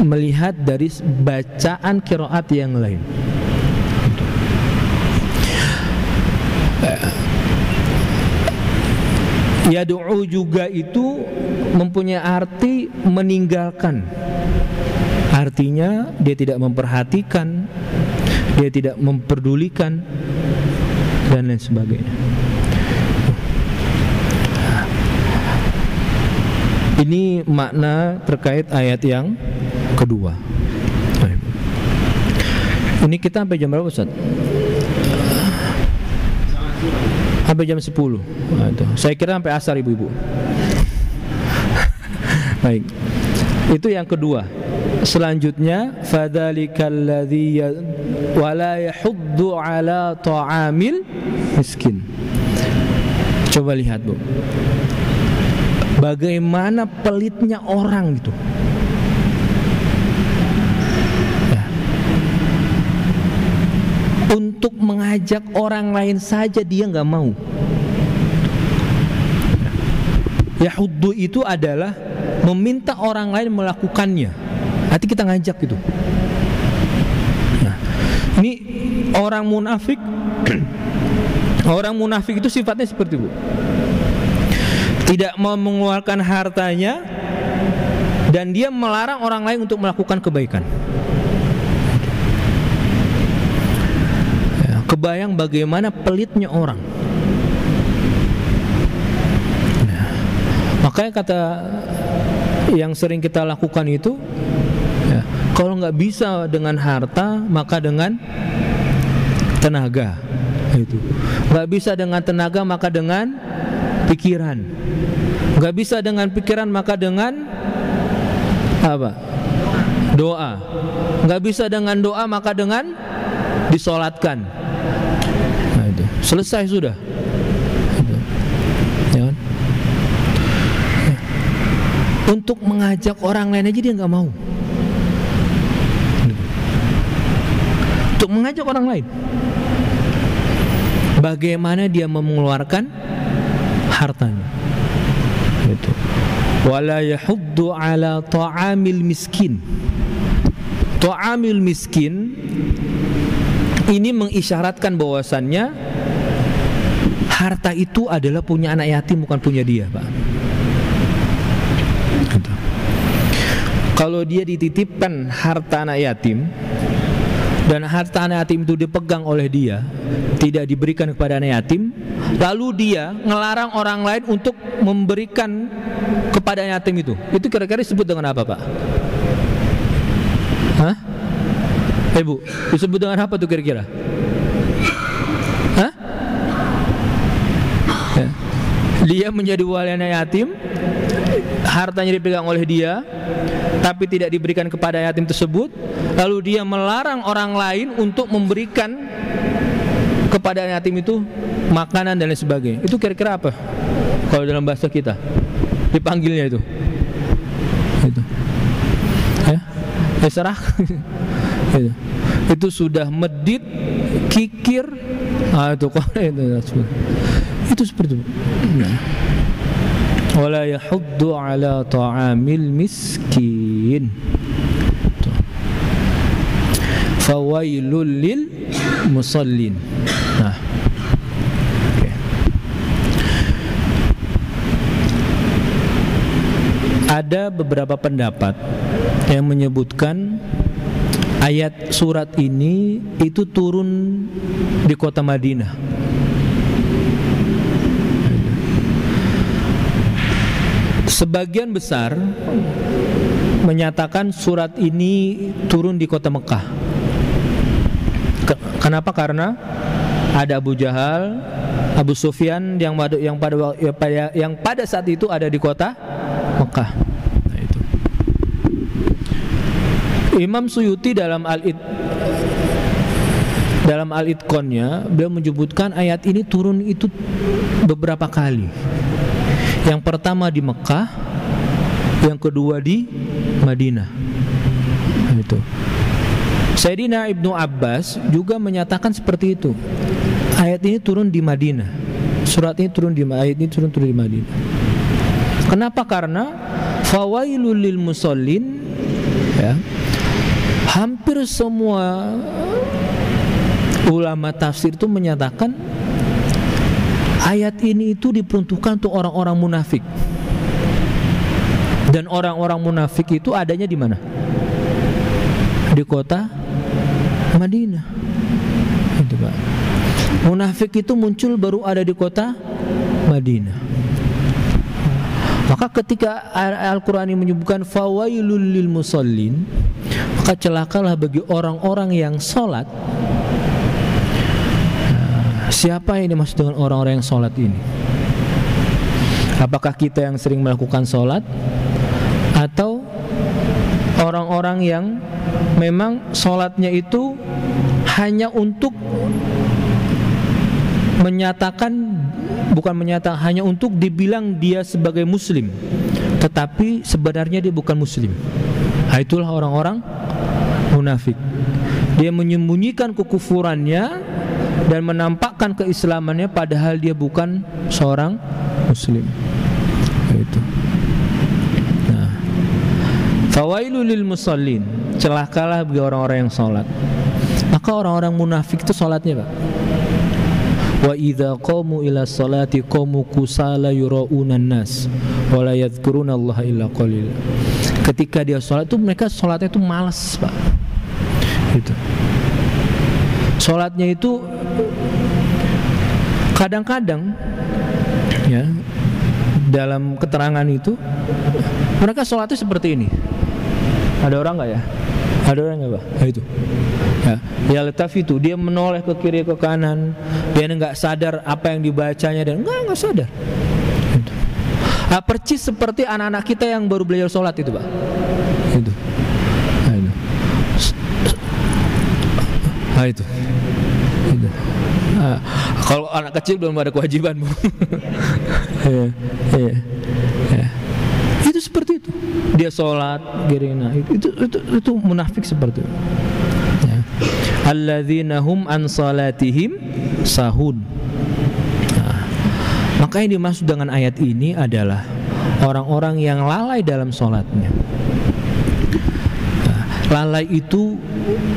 melihat dari bacaan qiraat yang lain. Yad'u juga itu mempunyai arti meninggalkan. Artinya dia tidak memperhatikan, dia tidak memperdulikan dan lain sebagainya. Ini makna terkait ayat yang kedua. Ini kita sampai jam berapa, Ustaz? Sampai jam 10. Nah, itu. Saya kira sampai asar, ibu-ibu. Baik. Itu yang kedua. Selanjutnya, fadzalikal ladzi wala yahuddu ala ta'amil miskin. Coba lihat, Bu. Bagaimana pelitnya orang itu. Ya. Untuk mengajak orang lain saja dia nggak mau. Yahuddu itu adalah meminta orang lain melakukannya. Nanti kita ngajak gitu. Nah, ini orang munafik. Orang munafik itu sifatnya seperti itu. Tidak mau mengeluarkan hartanya dan dia melarang orang lain untuk melakukan kebaikan. Ya, kebayang bagaimana pelitnya orang. Nah, makanya kata yang sering kita lakukan itu, ya, kalau nggak bisa dengan harta maka dengan tenaga. Itu nggak bisa dengan tenaga maka dengan pikiran, nggak bisa dengan pikiran maka dengan apa? Doa. Nggak bisa dengan doa maka dengan disolatkan. Nah, itu selesai sudah. Itu. Ya kan? Ya. Untuk mengajak orang lain aja dia nggak mau. Untuk mengajak orang lain. Bagaimana dia mengeluarkan hartanya. Itu. Wala yahuddu ala ta'amil miskin. Ta'amil miskin ini mengisyaratkan bahwasannya harta itu adalah punya anak yatim, bukan punya dia, Pak. Gitu. Kalau dia dititipkan harta anak yatim dan harta anak yatim itu dipegang oleh dia, tidak diberikan kepada anak yatim, lalu dia ngelarang orang lain untuk memberikan kepada anak yatim itu kira-kira disebut dengan apa, Pak? Hah? Bu, disebut dengan apa tuh kira-kira? Hah? Ya. Dia menjadi wali anak yatim, hartanya dipegang oleh dia, tapi tidak diberikan kepada yatim tersebut, lalu dia melarang orang lain untuk memberikan kepada yatim itu makanan dan lain sebagainya. Itu kira-kira apa? Kalau dalam bahasa kita dipanggilnya itu. Ya, serah. Itu sudah medit, kikir. Itu seperti itu. Nah. Wala yahuddu ala ta'amil miskin. Fawailul lil musallin. Nah, okay. Ada beberapa pendapat yang menyebutkan ayat surat ini itu turun di kota Madinah. Sebagian besar menyatakan surat ini turun di kota Mekah. Kenapa? Karena ada Abu Jahal, Abu Sufyan yang pada saat itu ada di kota Mekah. Nah, itu. Imam Suyuti dalam Al-Itqannya beliau menyebutkan ayat ini turun itu beberapa kali. Yang pertama di Mekah, yang kedua di Madinah. Nah, itu. Sayyidina Ibnu Abbas juga menyatakan seperti itu. Ayat ini turun di Madinah. Ayat ini turun di Madinah. Kenapa? Karena fawailul lil musallin, ya. Hampir semua ulama tafsir itu menyatakan ayat ini itu diperuntukkan untuk orang-orang munafik. Dan orang-orang munafik itu adanya di mana? Di kota Madinah. Itu, Pak. Munafik itu muncul baru ada di kota Madinah. Maka ketika Al-Qur'an ini menyebutkan fawailul lil musallin, Maka celakalah bagi orang-orang yang sholat. Siapa yang dimaksud dengan orang-orang yang sholat ini? Apakah kita yang sering melakukan sholat, atau orang-orang yang memang sholatnya itu hanya untuk menyatakan, hanya untuk dibilang dia sebagai muslim, tetapi sebenarnya dia bukan muslim. Nah, itulah orang-orang munafik. Dia menyembunyikan kekufurannya dan menampakkan keislamannya padahal dia bukan seorang muslim. Itu. Nah, fawailul lil musallin, celakalah bagi orang-orang yang salat. Maka orang-orang munafik itu salatnya, Pak. Wa idza qamu ila sholati qamu kusala yuraunan nas wa la yadhkurunallaha illa qalil. Ketika dia salat itu mereka salatnya itu malas, Pak. Gitu. Salatnya itu kadang-kadang ya, dalam keterangan itu mereka salatnya seperti ini. Ada orang enggak ya? Ada orang enggak, Pak? Nah, itu. Ya letaf itu, dia menoleh ke kiri ke kanan, dia enggak sadar apa yang dibacanya dan enggak sadar. Gitu. Percis seperti anak-anak kita yang baru belajar sholat itu, Pak. Itu. Itu. Kalau anak kecil belum ada kewajiban, Bu. Itu seperti itu. Dia sholat, gerina. Itu munafik seperti itu. Ya. Alladzina hum an salatihim sahun. Nah, maka yang dimaksud dengan ayat ini adalah orang-orang yang lalai dalam sholatnya. Nah, lalai itu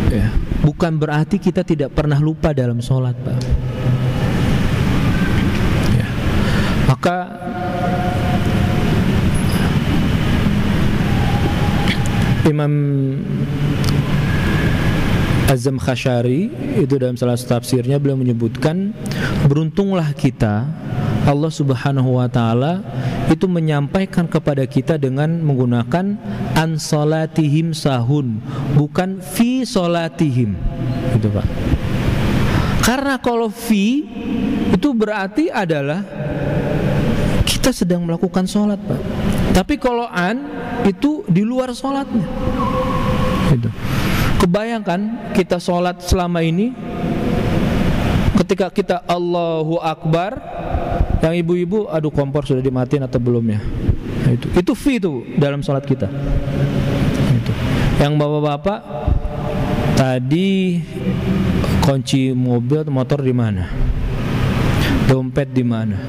ya, bukan berarti kita tidak pernah lupa dalam sholat, Pak. Ya. Maka Imam Az-Zamkhsyari itu dalam salah satu tafsirnya beliau menyebutkan, beruntunglah kita, Allah Subhanahu wa taala itu menyampaikan kepada kita dengan menggunakan an salatihim sahun, bukan fi salatihim. Gitu, Pak. Karena kalau fi itu berarti adalah kita sedang melakukan sholat, Pak. Tapi kalau an itu di luar sholatnya. Gitu. Kebayangkan kita sholat selama ini, ketika kita Allahu Akbar, yang ibu-ibu, aduh kompor sudah dimatiin atau belum ya? Nah, itu fi itu dalam sholat kita. Itu. Yang bapak-bapak tadi kunci mobil atau motor di mana? Dompet di mana?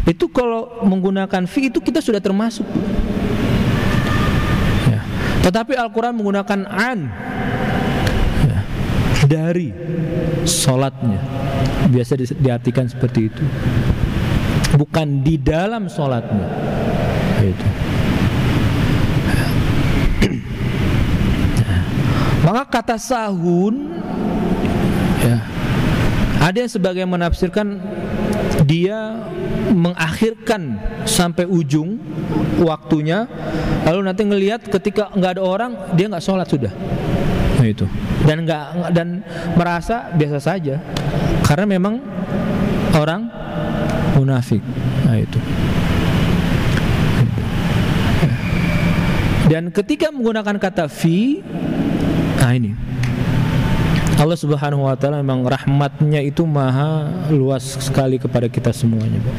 Itu kalau menggunakan fi itu kita sudah termasuk. Ya. Tetapi Al-Quran menggunakan an ya, dari sholatnya. Biasa diartikan seperti itu. Bukan di dalam sholatnya. Itu. Nah, maka kata sahun ya, ada yang sebagian menafsirkan dia mengakhirkan sampai ujung waktunya, lalu nanti ngelihat ketika nggak ada orang dia nggak sholat sudah. Nah, itu. Dan merasa biasa saja karena memang orang munafik. Nah, itu. Dan ketika menggunakan kata fi, nah ini Allah Subhanahu wa taala memang rahmatnya itu maha luas sekali kepada kita semuanya, Pak.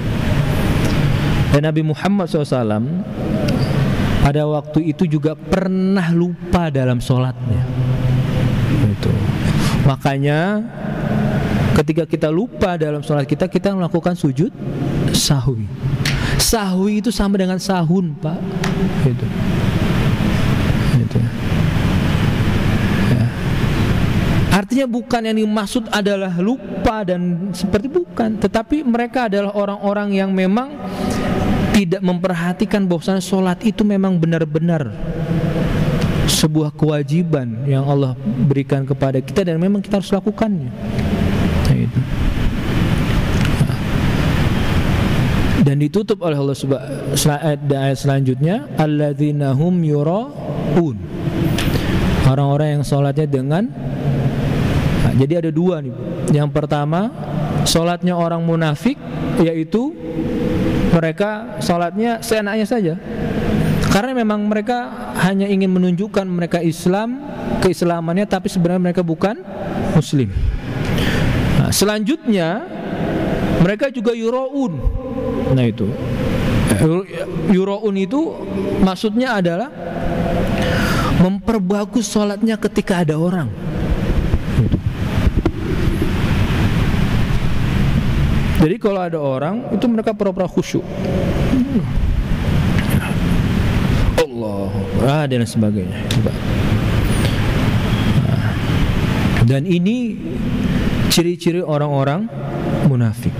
Dan Nabi Muhammad SAW pada waktu itu juga pernah lupa dalam sholatnya. Itu. Makanya ketika kita lupa dalam sholat kita melakukan sujud sahwi. Sahwi itu sama dengan sahun, Pak. Itu. Artinya bukan yang dimaksud adalah lupa dan seperti bukan, tetapi mereka adalah orang-orang yang memang tidak memperhatikan bahwasanya sholat itu memang benar-benar sebuah kewajiban yang Allah berikan kepada kita dan memang kita harus lakukannya. Dan ditutup oleh Allah ayat selanjutnya, alladzina hum yuraun, orang-orang yang sholatnya dengan jadi ada dua nih. Yang pertama, sholatnya orang munafik, yaitu mereka sholatnya seenaknya saja, karena memang mereka hanya ingin menunjukkan mereka Islam, keislamannya, tapi sebenarnya mereka bukan Muslim. Nah, selanjutnya mereka juga yuraun. Nah itu yuraun itu maksudnya adalah memperbagus sholatnya ketika ada orang. Jadi kalau ada orang itu mereka pura-pura khusyuk, Allah dan sebagainya. Dan ini ciri-ciri orang-orang munafik.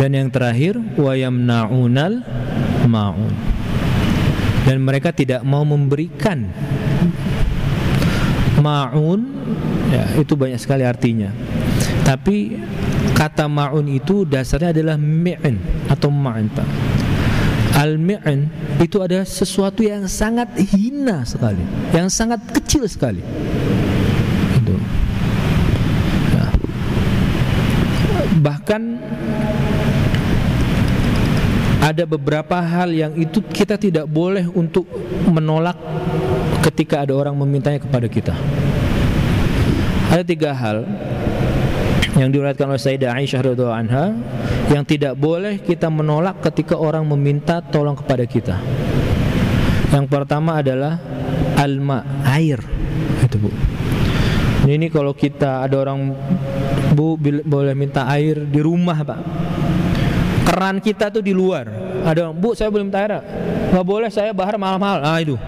Dan yang terakhir, wa yamna'unal ma'un, dan mereka tidak mau memberikan. Ma'un ya, itu banyak sekali artinya, tapi kata ma'un itu dasarnya adalah mi'in atau ma'in. Al-mi'in itu adalah sesuatu yang sangat hina sekali, yang sangat kecil sekali. Itu. Ya. Bahkan ada beberapa hal yang itu kita tidak boleh untuk menolak ketika ada orang memintanya kepada kita. Ada 3 hal yang diriwayatkan oleh Sayyidah Aisyah radhiyallahu anha yang tidak boleh kita menolak ketika orang meminta tolong kepada kita. Yang pertama adalah alma, air. Itu Bu. Ini kalau kita ada orang Bu boleh minta air di rumah Pak. Keran kita tuh di luar. Ada orang, Bu saya boleh minta air? Nggak boleh, saya bahar mahal-mahal. Itu.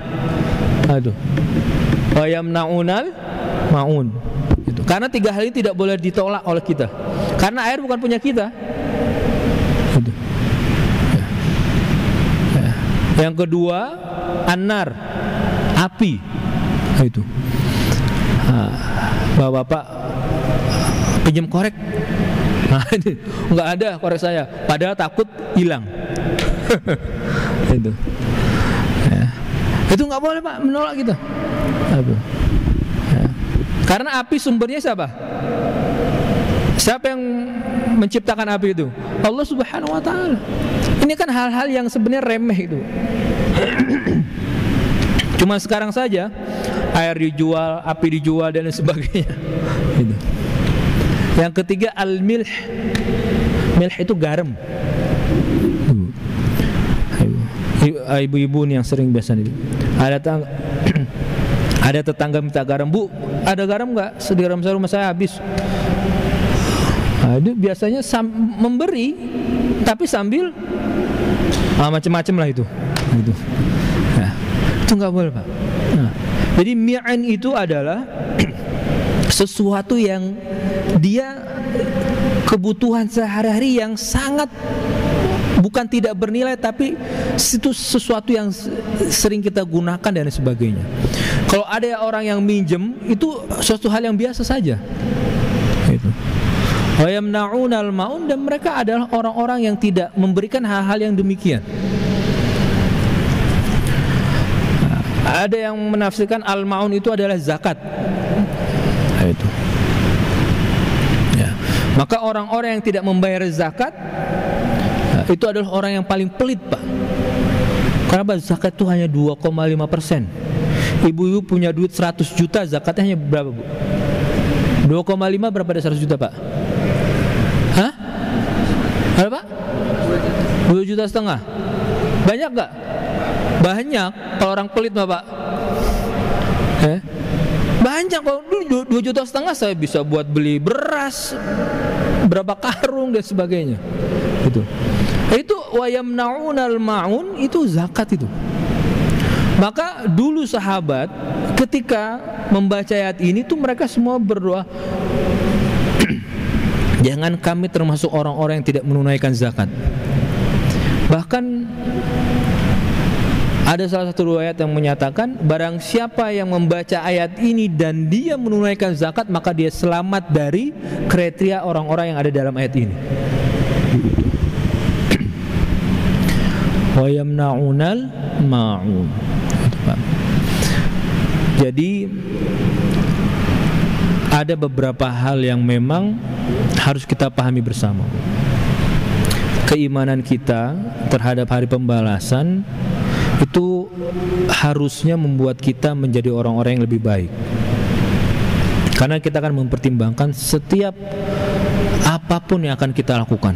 Wa yamna'unal ma'un. Itu. Karena 3 hal ini tidak boleh ditolak oleh kita. Karena air bukan punya kita. Itu. Ya. Yang kedua, anar, api. Itu. Bapak-bapak pinjam korek. Nah, ini nggak ada korek saya, padahal takut hilang. Itu. Ya. Itu nggak boleh Pak, menolak kita. Ya. Karena api sumbernya siapa? Siapa yang menciptakan api itu? Allah Subhanahu wa ta'ala. Ini kan hal-hal yang sebenarnya remeh itu. Cuma sekarang saja air dijual, api dijual dan sebagainya. Gitu. Yang ketiga al-milh. Milh itu garam. Ibu-ibu nih yang sering biasa nih. Ada tetangga minta garam, Bu, ada garam nggak? Garam saya rumah saya habis. Nah, itu biasanya memberi, tapi sambil macam-macam lah itu. Gitu. Nah, itu nggak boleh Pak. Nah, jadi mi'an itu adalah sesuatu yang dia kebutuhan sehari-hari yang sangat bukan tidak bernilai, tapi itu sesuatu yang sering kita gunakan dan sebagainya. Kalau ada orang yang minjem, itu suatu hal yang biasa saja. Itu. Wa yamna'unal ma'un, dan mereka adalah orang-orang yang tidak memberikan hal-hal yang demikian. Ada yang menafsirkan al-ma'un itu adalah zakat. Itu. Ya. Maka orang-orang yang tidak membayar zakat itu adalah orang yang paling pelit Pak. Karena zakat itu hanya 2,5%. Ibu-ibu punya duit 100 juta, zakatnya hanya berapa Bu? 2,5 berapa dari 100 juta Pak? Hah? Berapa Pak? 2,5 juta. Banyak gak? Banyak. Kalau orang pelit mah Pak. Banyak. Kalau dulu 2,5 juta saya bisa buat beli beras, berapa karung dan sebagainya. Itu wa yamna'unal ma'un, itu zakat itu. Maka dulu sahabat ketika membaca ayat ini tuh mereka semua berdoa, jangan kami termasuk orang-orang yang tidak menunaikan zakat. Bahkan ada salah satu riwayat yang menyatakan, barang siapa yang membaca ayat ini dan dia menunaikan zakat, maka dia selamat dari kriteria orang-orang yang ada dalam ayat ini. Wa yamna'unal ma'un. Jadi ada beberapa hal yang memang harus kita pahami bersama. Keimanan kita terhadap hari pembalasan itu harusnya membuat kita menjadi orang-orang yang lebih baik. Karena kita akan mempertimbangkan setiap apapun yang akan kita lakukan.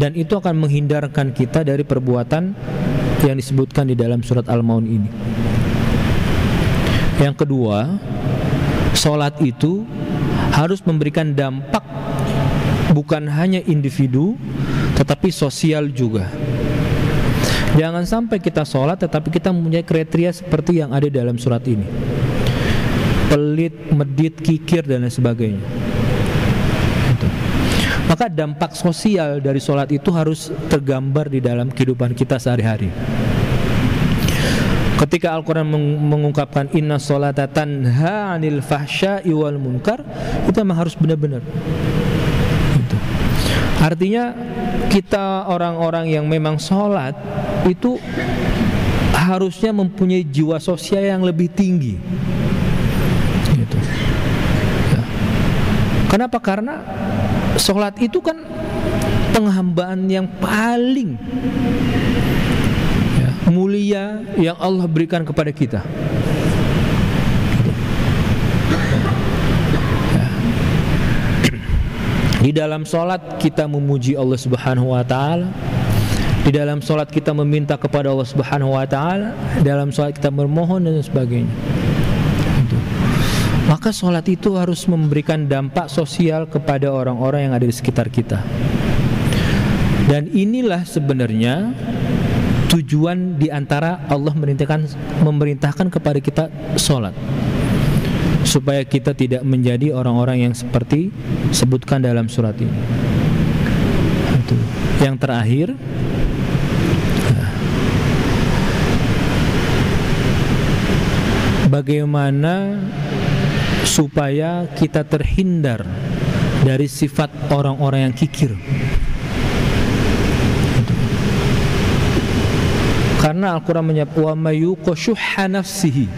Dan itu akan menghindarkan kita dari perbuatan yang disebutkan di dalam surat Al-Maun ini. Yang kedua, sholat itu harus memberikan dampak bukan hanya individu tetapi sosial juga. Jangan sampai kita sholat tetapi kita mempunyai kriteria seperti yang ada dalam surat ini, pelit, medit, kikir dan lain sebagainya. Maka dampak sosial dari sholat itu harus tergambar di dalam kehidupan kita sehari-hari. Ketika Al-Quran mengungkapkan inna sholata tanha 'anil fahsya'i wal munkar, itu memang harus benar-benar. Artinya kita orang-orang yang memang sholat itu harusnya mempunyai jiwa sosial yang lebih tinggi. Gitu. Ya. Kenapa? Karena sholat itu kan penghambaan yang paling mulia yang Allah berikan kepada kita. Di dalam sholat kita memuji Allah Subhanahu wa ta'ala. Di dalam sholat kita meminta kepada Allah Subhanahu wa ta'ala. Di dalam sholat kita bermohon dan sebagainya. Maka sholat itu harus memberikan dampak sosial kepada orang-orang yang ada di sekitar kita. Dan inilah sebenarnya tujuan diantara Allah memerintahkan kepada kita sholat, supaya kita tidak menjadi orang-orang yang seperti sebutkan dalam surat ini. Yang terakhir, bagaimana supaya kita terhindar dari sifat orang-orang yang kikir. Karena Al-Quran menyebut wa mayyuqa syuhha nafsihi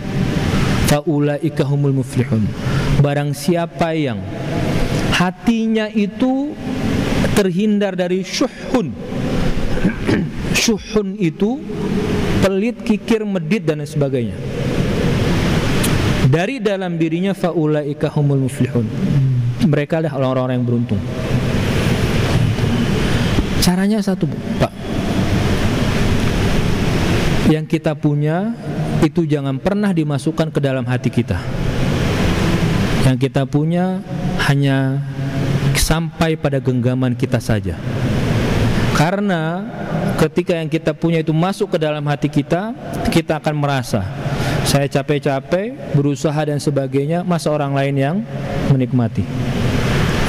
faulaika humul muflihun. Barang siapa yang hatinya itu terhindar dari syuhun. Syuhun itu pelit, kikir, medit dan sebagainya. Dari dalam dirinya faulaika humul muflihun. Mereka adalah orang-orang yang beruntung. Caranya satu, Pak. Yang kita punya itu jangan pernah dimasukkan ke dalam hati kita. Yang kita punya hanya sampai pada genggaman kita saja. Karena ketika yang kita punya itu masuk ke dalam hati kita, kita akan merasa saya capek-capek berusaha dan sebagainya, masa orang lain yang menikmati.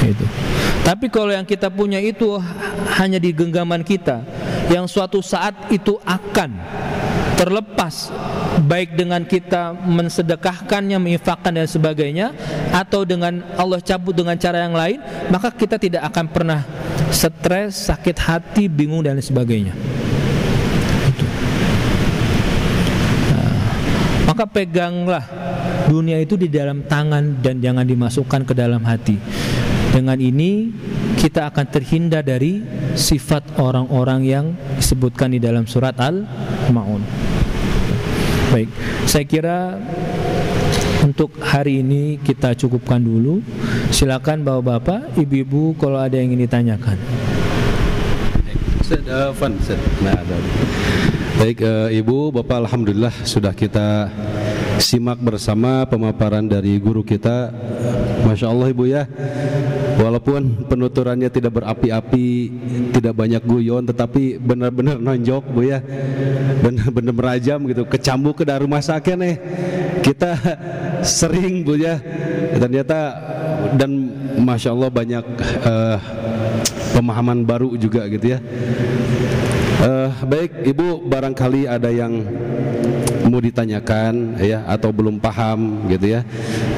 Gitu. Tapi kalau yang kita punya itu hanya di genggaman kita, yang suatu saat itu akan terlepas, baik dengan kita mensedekahkannya, menginfakkan dan sebagainya, atau dengan Allah cabut dengan cara yang lain, maka kita tidak akan pernah stres, sakit hati, bingung dan sebagainya. Maka peganglah dunia itu di dalam tangan dan jangan dimasukkan ke dalam hati. Dengan ini kita akan terhindar dari sifat orang-orang yang disebutkan di dalam surat Al-Maun. Baik, saya kira untuk hari ini kita cukupkan dulu. Silakan bapak-bapak, ibu-ibu kalau ada yang ingin ditanyakan. Baik, ibu, bapak, alhamdulillah sudah kita simak bersama pemaparan dari guru kita. Masya Allah ibu ya. Walaupun penuturannya tidak berapi-api, tidak banyak guyon, tetapi benar-benar nonjok bu ya, benar-benar merajam gitu, kecambuk ke dari rumah sakit nih. Kita sering bu ya, ternyata, dan Masya Allah banyak pemahaman baru juga gitu ya. Baik ibu, barangkali ada yang mau ditanyakan ya, atau belum paham gitu ya,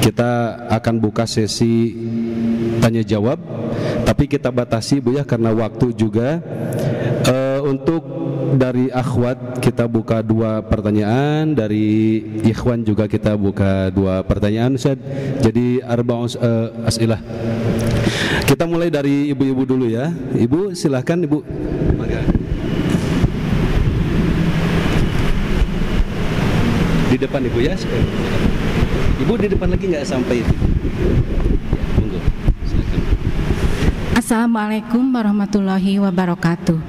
kita akan buka sesi tanya jawab, tapi kita batasi Bu ya karena waktu juga. Untuk dari akhwat kita buka 2 pertanyaan, dari ikhwan juga kita buka 2 pertanyaan Ustaz. Jadi arba'un as'ilah. Kita mulai dari ibu-ibu dulu ya. Ibu silahkan Ibu. Di depan Ibu ya. Ibu di depan lagi nggak sampai itu. Monggo. Silakan. Assalamualaikum warahmatullahi wabarakatuh.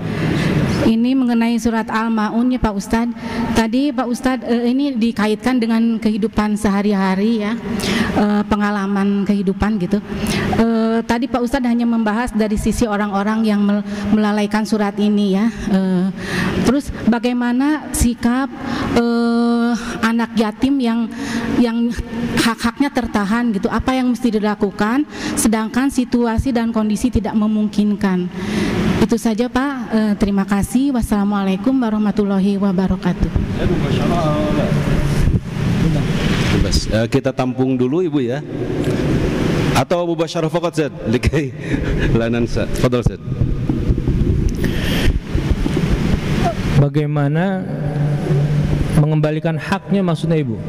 Ini mengenai surat Al-Maun ya Pak Ustadz. Tadi Pak Ustadz ini dikaitkan dengan kehidupan sehari-hari ya, pengalaman kehidupan gitu. Tadi Pak Ustadz hanya membahas dari sisi orang-orang yang melalaikan surat ini ya. Terus bagaimana sikap anak yatim yang hak-haknya tertahan gitu, apa yang mesti dilakukan sedangkan situasi dan kondisi tidak memungkinkan. Itu saja Pak, terima kasih. Wassalamualaikum warahmatullahi wabarakatuh. Kita tampung dulu Ibu ya. Atau Abu Basyarah faqat Zad likai la nansa. Fadhal Zad. Bagaimana mengembalikan haknya maksudnya Ibu?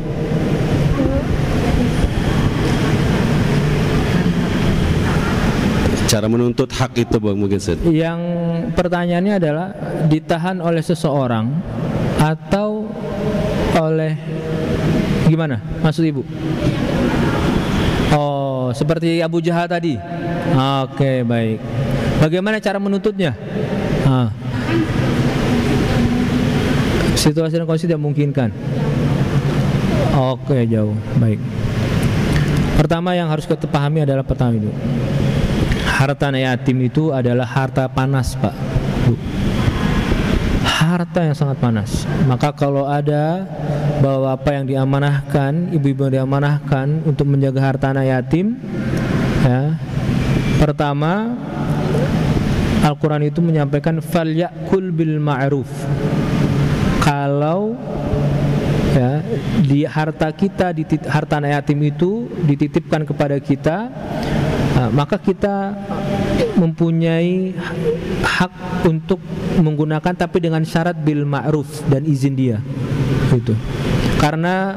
Cara menuntut hak itu Bang mungkin Zad. Yang pertanyaannya adalah ditahan oleh seseorang atau oleh gimana maksud Ibu? Oh, seperti Abu Jahal tadi. Oke, baik. Bagaimana cara menuntutnya? Situasi dan kondisi tidak memungkinkan. Oke, jauh. Baik. Pertama yang harus kita pahami adalah pertama itu, harta anak yatim itu adalah harta panas, Pak. Harta yang sangat panas. Maka kalau ada bapak-bapak yang diamanahkan, ibu-ibu yang diamanahkan untuk menjaga harta anak yatim, ya, pertama Al-Quran itu menyampaikan falyakul bil ma'ruf. Kalau ya di harta kita, harta anak yatim itu dititipkan kepada kita, maka kita mempunyai hak untuk menggunakan, tapi dengan syarat bil ma'ruf dan izin dia. Itu. Karena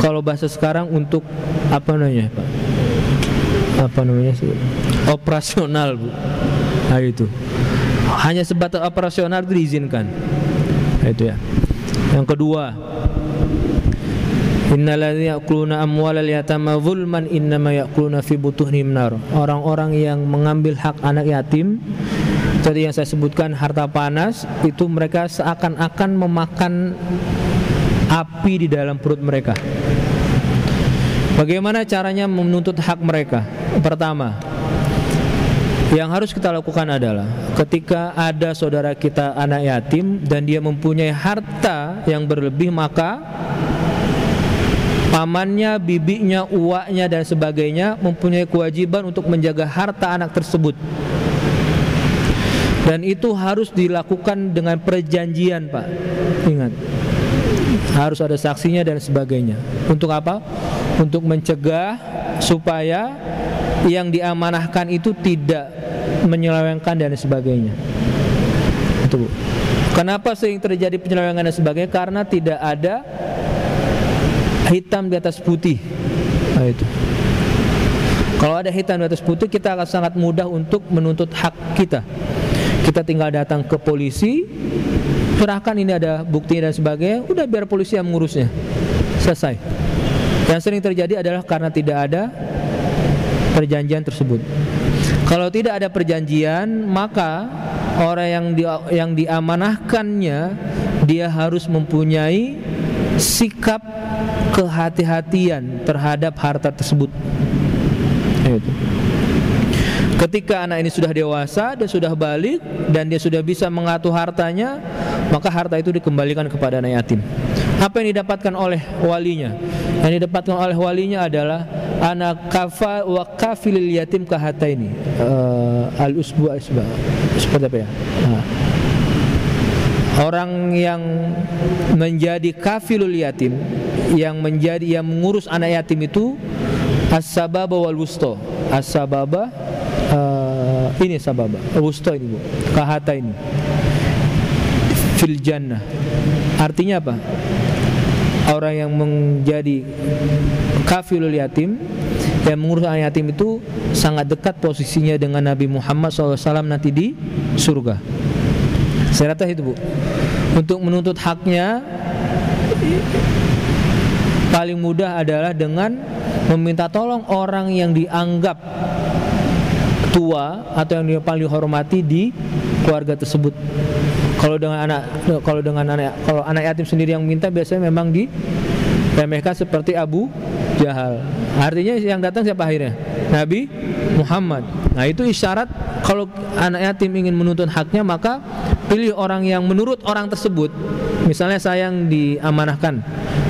kalau bahasa sekarang untuk apa namanya, Pak? Apa namanya sih? Operasional, Bu. Nah, itu. Hanya sebatas operasional itu diizinkan. Nah, itu ya. Yang kedua, innalladzina ya'kuluna amwalal yatama zulman innama ya'kuluna fi butuhnihim nar. Orang-orang yang mengambil hak anak yatim, tadi yang saya sebutkan harta panas, itu mereka seakan-akan memakan api di dalam perut mereka. Bagaimana caranya menuntut hak mereka? Pertama, yang harus kita lakukan adalah ketika ada saudara kita anak yatim dan dia mempunyai harta yang berlebih, maka pamannya, bibinya, uaknya dan sebagainya mempunyai kewajiban untuk menjaga harta anak tersebut. Dan itu harus dilakukan dengan perjanjian, Pak. Ingat, harus ada saksinya dan sebagainya. Untuk apa? Untuk mencegah supaya yang diamanahkan itu tidak menyelewengkan dan sebagainya. Itu. Kenapa sering terjadi penyelewengan dan sebagainya? Karena tidak ada hitam di atas putih. Nah, itu. Kalau ada hitam di atas putih, kita akan sangat mudah untuk menuntut hak kita. Kita tinggal datang ke polisi, serahkan ini ada buktinya dan sebagainya, udah biar polisi yang mengurusnya. Selesai. Yang sering terjadi adalah karena tidak ada perjanjian tersebut. Kalau tidak ada perjanjian, maka orang yang diamanahkannya, dia harus mempunyai sikap kehati-hatian terhadap harta tersebut. Ketika anak ini sudah dewasa, dia sudah balik dan dia sudah bisa mengatur hartanya, maka harta itu dikembalikan kepada anak yatim. Apa yang didapatkan oleh walinya? Yang didapatkan oleh walinya adalah anak kafa wa kafilil yatim kahataini, al-usbu asba. Seperti apa ya? Orang yang menjadi kafilul yatim, yang mengurus anak yatim itu as-sababa wal wusta. As-sababa ini sababa, wusta ini Bu, kahata ini fil jannah. Artinya apa? Orang yang menjadi kafilul yatim, yang mengurus anak yatim itu sangat dekat posisinya dengan Nabi Muhammad SAW nanti di surga. Saya rasa itu Bu. Untuk menuntut haknya paling mudah adalah dengan meminta tolong orang yang dianggap tua atau yang dia paling dihormati di keluarga tersebut. Kalau anak yatim sendiri yang minta biasanya memang diremehkan seperti Abu Jahal. Artinya yang datang siapa akhirnya? Nabi Muhammad. Nah, itu isyarat kalau anak yatim ingin menuntut haknya, maka pilih orang yang menurut orang tersebut. Misalnya saya yang diamanahkan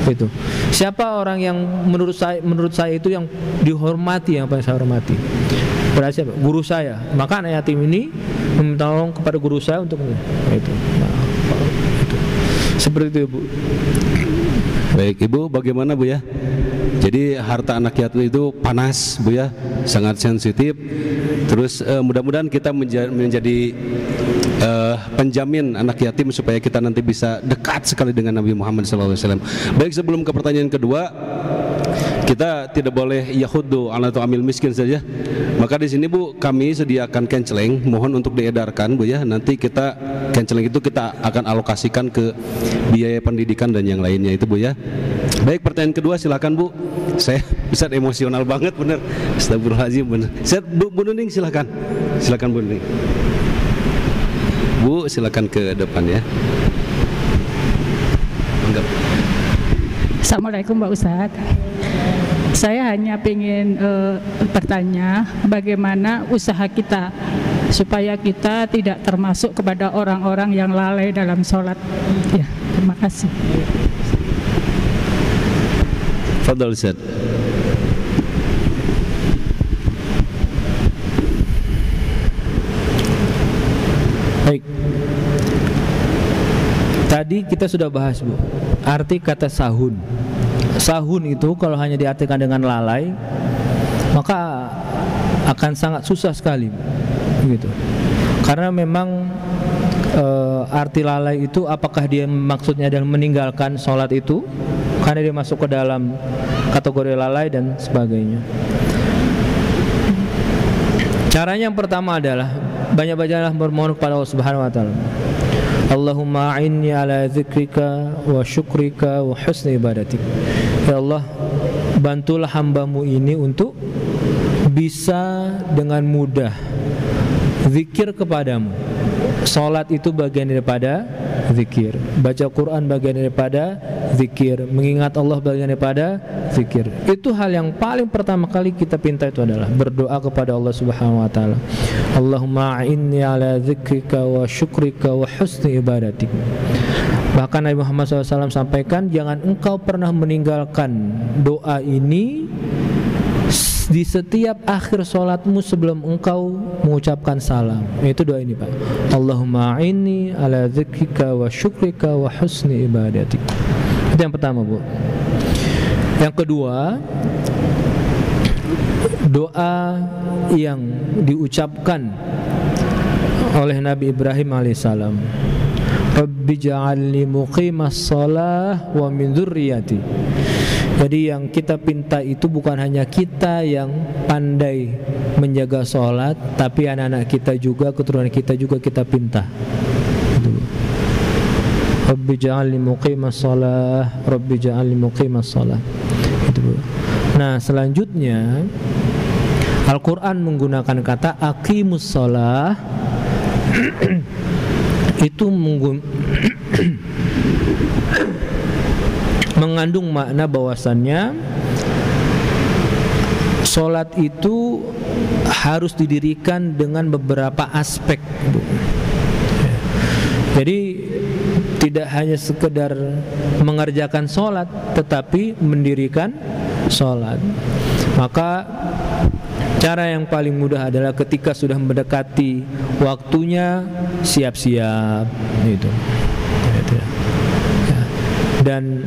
itu. Siapa orang yang menurut saya itu yang dihormati, yang paling saya hormati? Berarti siapa? Guru saya. Maka anak yatim ini meminta tolong kepada guru saya untuk itu. Nah, itu. Seperti itu, Bu. Baik, Ibu, bagaimana Bu ya? Jadi harta anak yatim itu panas Bu ya, sangat sensitif. Terus mudah-mudahan kita menjadi penjamin anak yatim supaya kita nanti bisa dekat sekali dengan Nabi Muhammad SAW. Baik, sebelum ke pertanyaan kedua, kita tidak boleh yahuddu ala tu'amil miskin saja. Maka di sini Bu, kami sediakan kenceleng, mohon untuk diedarkan Bu ya. Nanti kita kenceleng itu kita akan alokasikan ke biaya pendidikan dan yang lainnya itu Bu ya. Baik, pertanyaan kedua silakan Bu. Saya bisa emosional banget bener. Astagfirullahaladzim bener. Bu Nuning silakan. Silakan Bu Nuning. Bu silakan ke depan ya. Anggap. Assalamualaikum Pak Ustadz. Saya hanya ingin bertanya bagaimana usaha kita supaya kita tidak termasuk kepada orang-orang yang lalai dalam sholat. Ya, terima kasih. Fadhal Ustaz. Baik. Tadi kita sudah bahas Bu, arti kata sahun. Sahun itu kalau hanya diartikan dengan lalai, maka akan sangat susah sekali gitu. Karena memang arti lalai itu apakah dia maksudnya adalah meninggalkan sholat itu karena dia masuk ke dalam kategori lalai dan sebagainya. Caranya yang pertama adalah banyak-banyaklah bermohon kepada Allah Subhanahu wa taala. Allahumma a'inni ala dzikrika wa syukrika wa husni ibadatik. Ya Allah, bantulah hambamu ini untuk bisa dengan mudah zikir kepadamu. Salat itu bagian daripada zikir, baca Quran bagian daripada zikir, mengingat Allah bagian daripada zikir. Itu hal yang paling pertama kali kita pinta, itu adalah berdoa kepada Allah Subhanahu wa taala. Allahumma a'inni ala dzikrika wa syukrika wa husni ibadatik. Bahkan Nabi Muhammad SAW sampaikan, jangan engkau pernah meninggalkan doa ini di setiap akhir sholatmu sebelum engkau mengucapkan salam. Itu doa ini Pak. Allahumma a'inni ala dzikrika wa syukrika wa husni ibadatik. Itu yang pertama Bu. Yang kedua, doa yang diucapkan oleh Nabi Ibrahim alaihissalam, Rabbi ja'alni muqimas shalah wa min dzurriyyati. Jadi yang kita pinta itu bukan hanya kita yang pandai menjaga sholat, tapi anak-anak kita juga, keturunan kita juga kita pinta. Rabbi ja'alni muqimas shalah, Rabbi ja'alni muqimas shalah. Nah, selanjutnya Al-Quran menggunakan kata aqimus shalah. Itu mengandung makna bahwasannya sholat itu harus didirikan dengan beberapa aspek Bu. Jadi tidak hanya sekedar mengerjakan sholat, tetapi mendirikan sholat. Maka cara yang paling mudah adalah ketika sudah mendekati waktunya, siap-siap gitu. Dan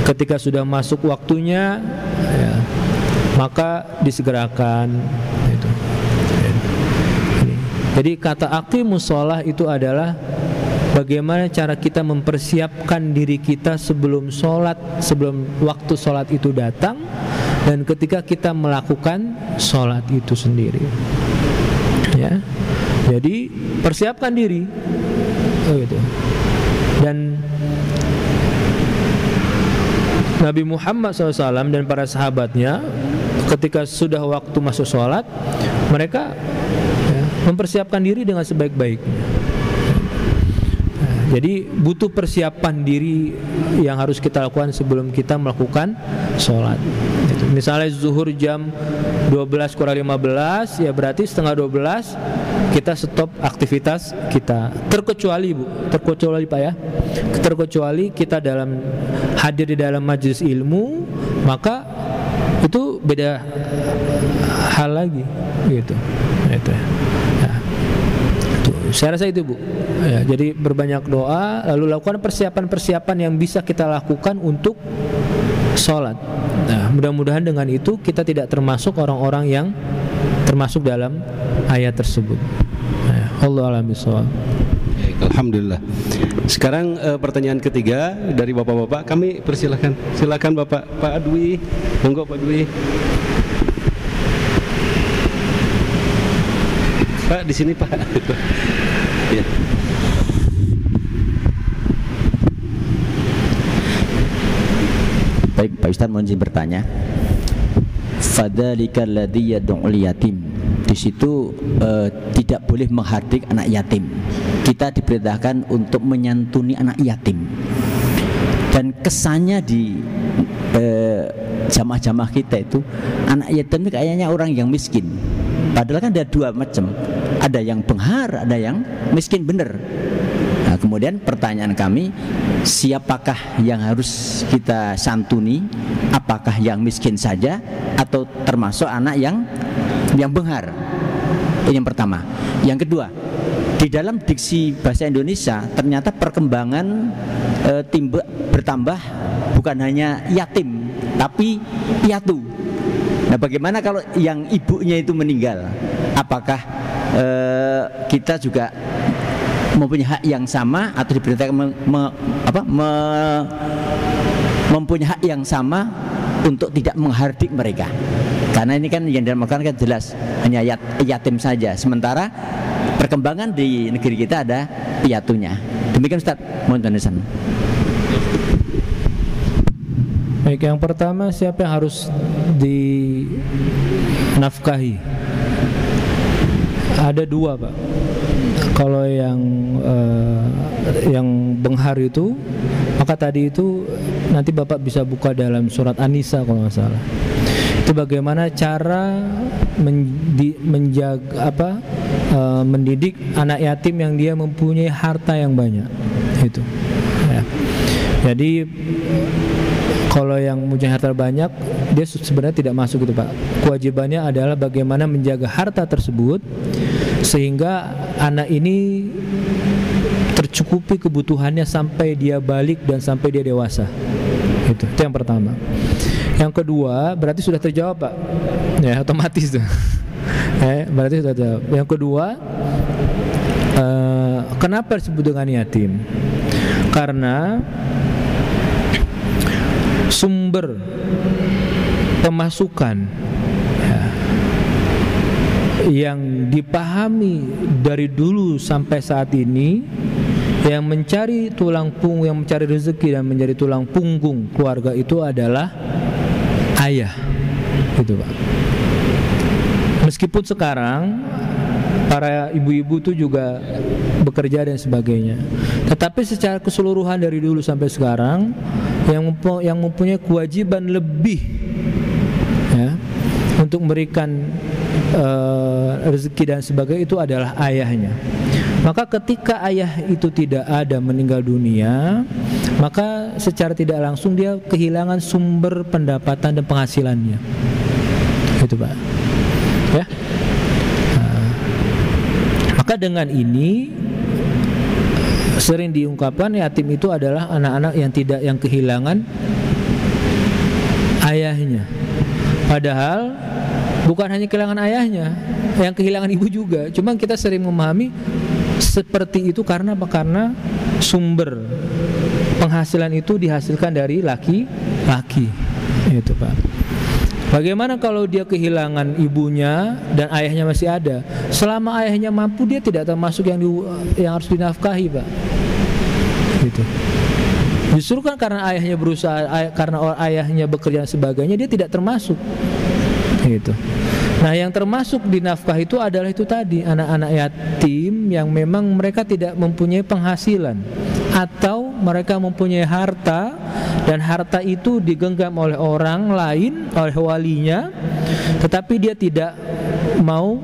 ketika sudah masuk waktunya, ya, maka disegerakan gitu. Jadi kata aqimus shalah itu adalah bagaimana cara kita mempersiapkan diri kita sebelum sholat, sebelum waktu sholat itu datang, dan ketika kita melakukan sholat itu sendiri. Ya, jadi persiapkan diri, gitu. Dan Nabi Muhammad SAW dan para sahabatnya ketika sudah waktu masuk sholat, mereka mempersiapkan diri dengan sebaik-baiknya. Jadi butuh persiapan diri yang harus kita lakukan sebelum kita melakukan sholat. Misalnya zuhur jam 12 kurang 15, ya berarti setengah 12 kita stop aktivitas kita. Terkecuali Pak ya, terkecuali kita hadir di dalam majelis ilmu, maka itu beda hal lagi, gitu. Itu ya. Saya rasa itu Bu ya, jadi berbanyak doa, lalu lakukan persiapan-persiapan yang bisa kita lakukan untuk sholat. Nah, mudah-mudahan dengan itu kita tidak termasuk orang-orang yang termasuk dalam ayat tersebut. Allahu a'lam bishawab. Alhamdulillah. Sekarang pertanyaan ketiga dari bapak-bapak, kami persilahkan. Silakan Bapak Dwi, monggo Pak Dwi. Pak di sini Pak. Ya. Baik, Pak Ustaz, mohon izin bertanya. Fadzalikal ladzi yad'ul yatim. Di situ tidak boleh menghardik anak yatim. Kita diperintahkan untuk menyantuni anak yatim. Dan kesannya di jamaah-jamaah kita itu anak yatim itu kayaknya orang yang miskin. Padahal kan ada dua macam, ada yang benghar, ada yang miskin bener. Nah, kemudian pertanyaan kami, siapakah yang harus kita santuni? Apakah yang miskin saja atau termasuk anak yang benghar? Ini yang pertama. Yang kedua, di dalam diksi bahasa Indonesia ternyata perkembangan bertambah, bukan hanya yatim tapi piatu. Nah, bagaimana kalau yang ibunya itu meninggal? Apakah kita juga mempunyai hak yang sama atau diperintahkan mempunyai hak yang sama untuk tidak menghardik mereka? Karena ini kan yang dalam Al-Quran kan jelas hanya yatim saja, sementara perkembangan di negeri kita ada piatunya. Demikian Ustaz, mohon penjelasan. Baik, yang pertama, siapa yang harus dinafkahi? Ada dua Pak. Kalau yang benghar itu, maka tadi itu nanti Bapak bisa buka dalam surat An-Nisa kalau nggak salah. Itu bagaimana cara mendidik anak yatim yang dia mempunyai harta yang banyak. Itu. Ya. Jadi kalau yang mempunyai harta banyak, dia sebenarnya tidak masuk itu Pak. Kewajibannya adalah bagaimana menjaga harta tersebut sehingga anak ini tercukupi kebutuhannya sampai dia balik dan sampai dia dewasa. Itu yang pertama. Yang kedua, berarti sudah terjawab Pak. Ya, otomatis tuh. Berarti sudah terjawab. Yang kedua, kenapa disebut dengan yatim? Karena sumber pemasukan yang dipahami dari dulu sampai saat ini, yang mencari tulang punggung, yang mencari rezeki dan menjadi tulang punggung keluarga itu adalah ayah, gitu Pak. Meskipun sekarang para ibu-ibu itu juga bekerja dan sebagainya, tetapi secara keseluruhan dari dulu sampai sekarang yang mempunyai kewajiban lebih ya, untuk memberikan rezeki dan sebagainya itu adalah ayahnya. Maka ketika ayah itu tidak ada, meninggal dunia, maka secara tidak langsung dia kehilangan sumber pendapatan dan penghasilannya. Itu Pak. Ya. Maka dengan ini sering diungkapkan yatim itu adalah anak-anak yang kehilangan ayahnya. Padahal bukan hanya kehilangan ayahnya, yang kehilangan ibu juga. Cuma kita sering memahami seperti itu karena apa? Karena sumber penghasilan itu dihasilkan dari laki-laki. Itu Pak. Bagaimana kalau dia kehilangan ibunya dan ayahnya masih ada? Selama ayahnya mampu, dia tidak termasuk yang harus dinafkahi, Pak. Gitu. Justru kan karena ayahnya berusaha, karena ayahnya bekerja dan sebagainya, dia tidak termasuk. Gitu. Nah, yang termasuk di nafkah itu adalah itu tadi, anak-anak yatim yang memang mereka tidak mempunyai penghasilan, atau mereka mempunyai harta dan harta itu digenggam oleh orang lain, oleh walinya, tetapi dia tidak mau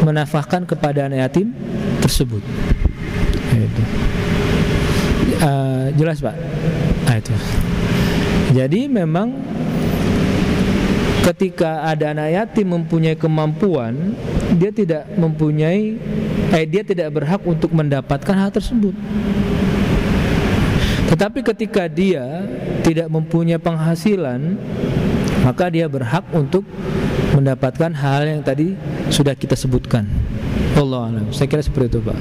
menafkahkan kepada anak yatim tersebut. Itu. Jelas Pak? Itu. Jadi memang ketika ada anak yatim mempunyai kemampuan, dia tidak berhak untuk mendapatkan hal tersebut. Tetapi ketika dia tidak mempunyai penghasilan, maka dia berhak untuk mendapatkan hal yang tadi sudah kita sebutkan. Wallahu a'lam. Saya kira seperti itu, Pak.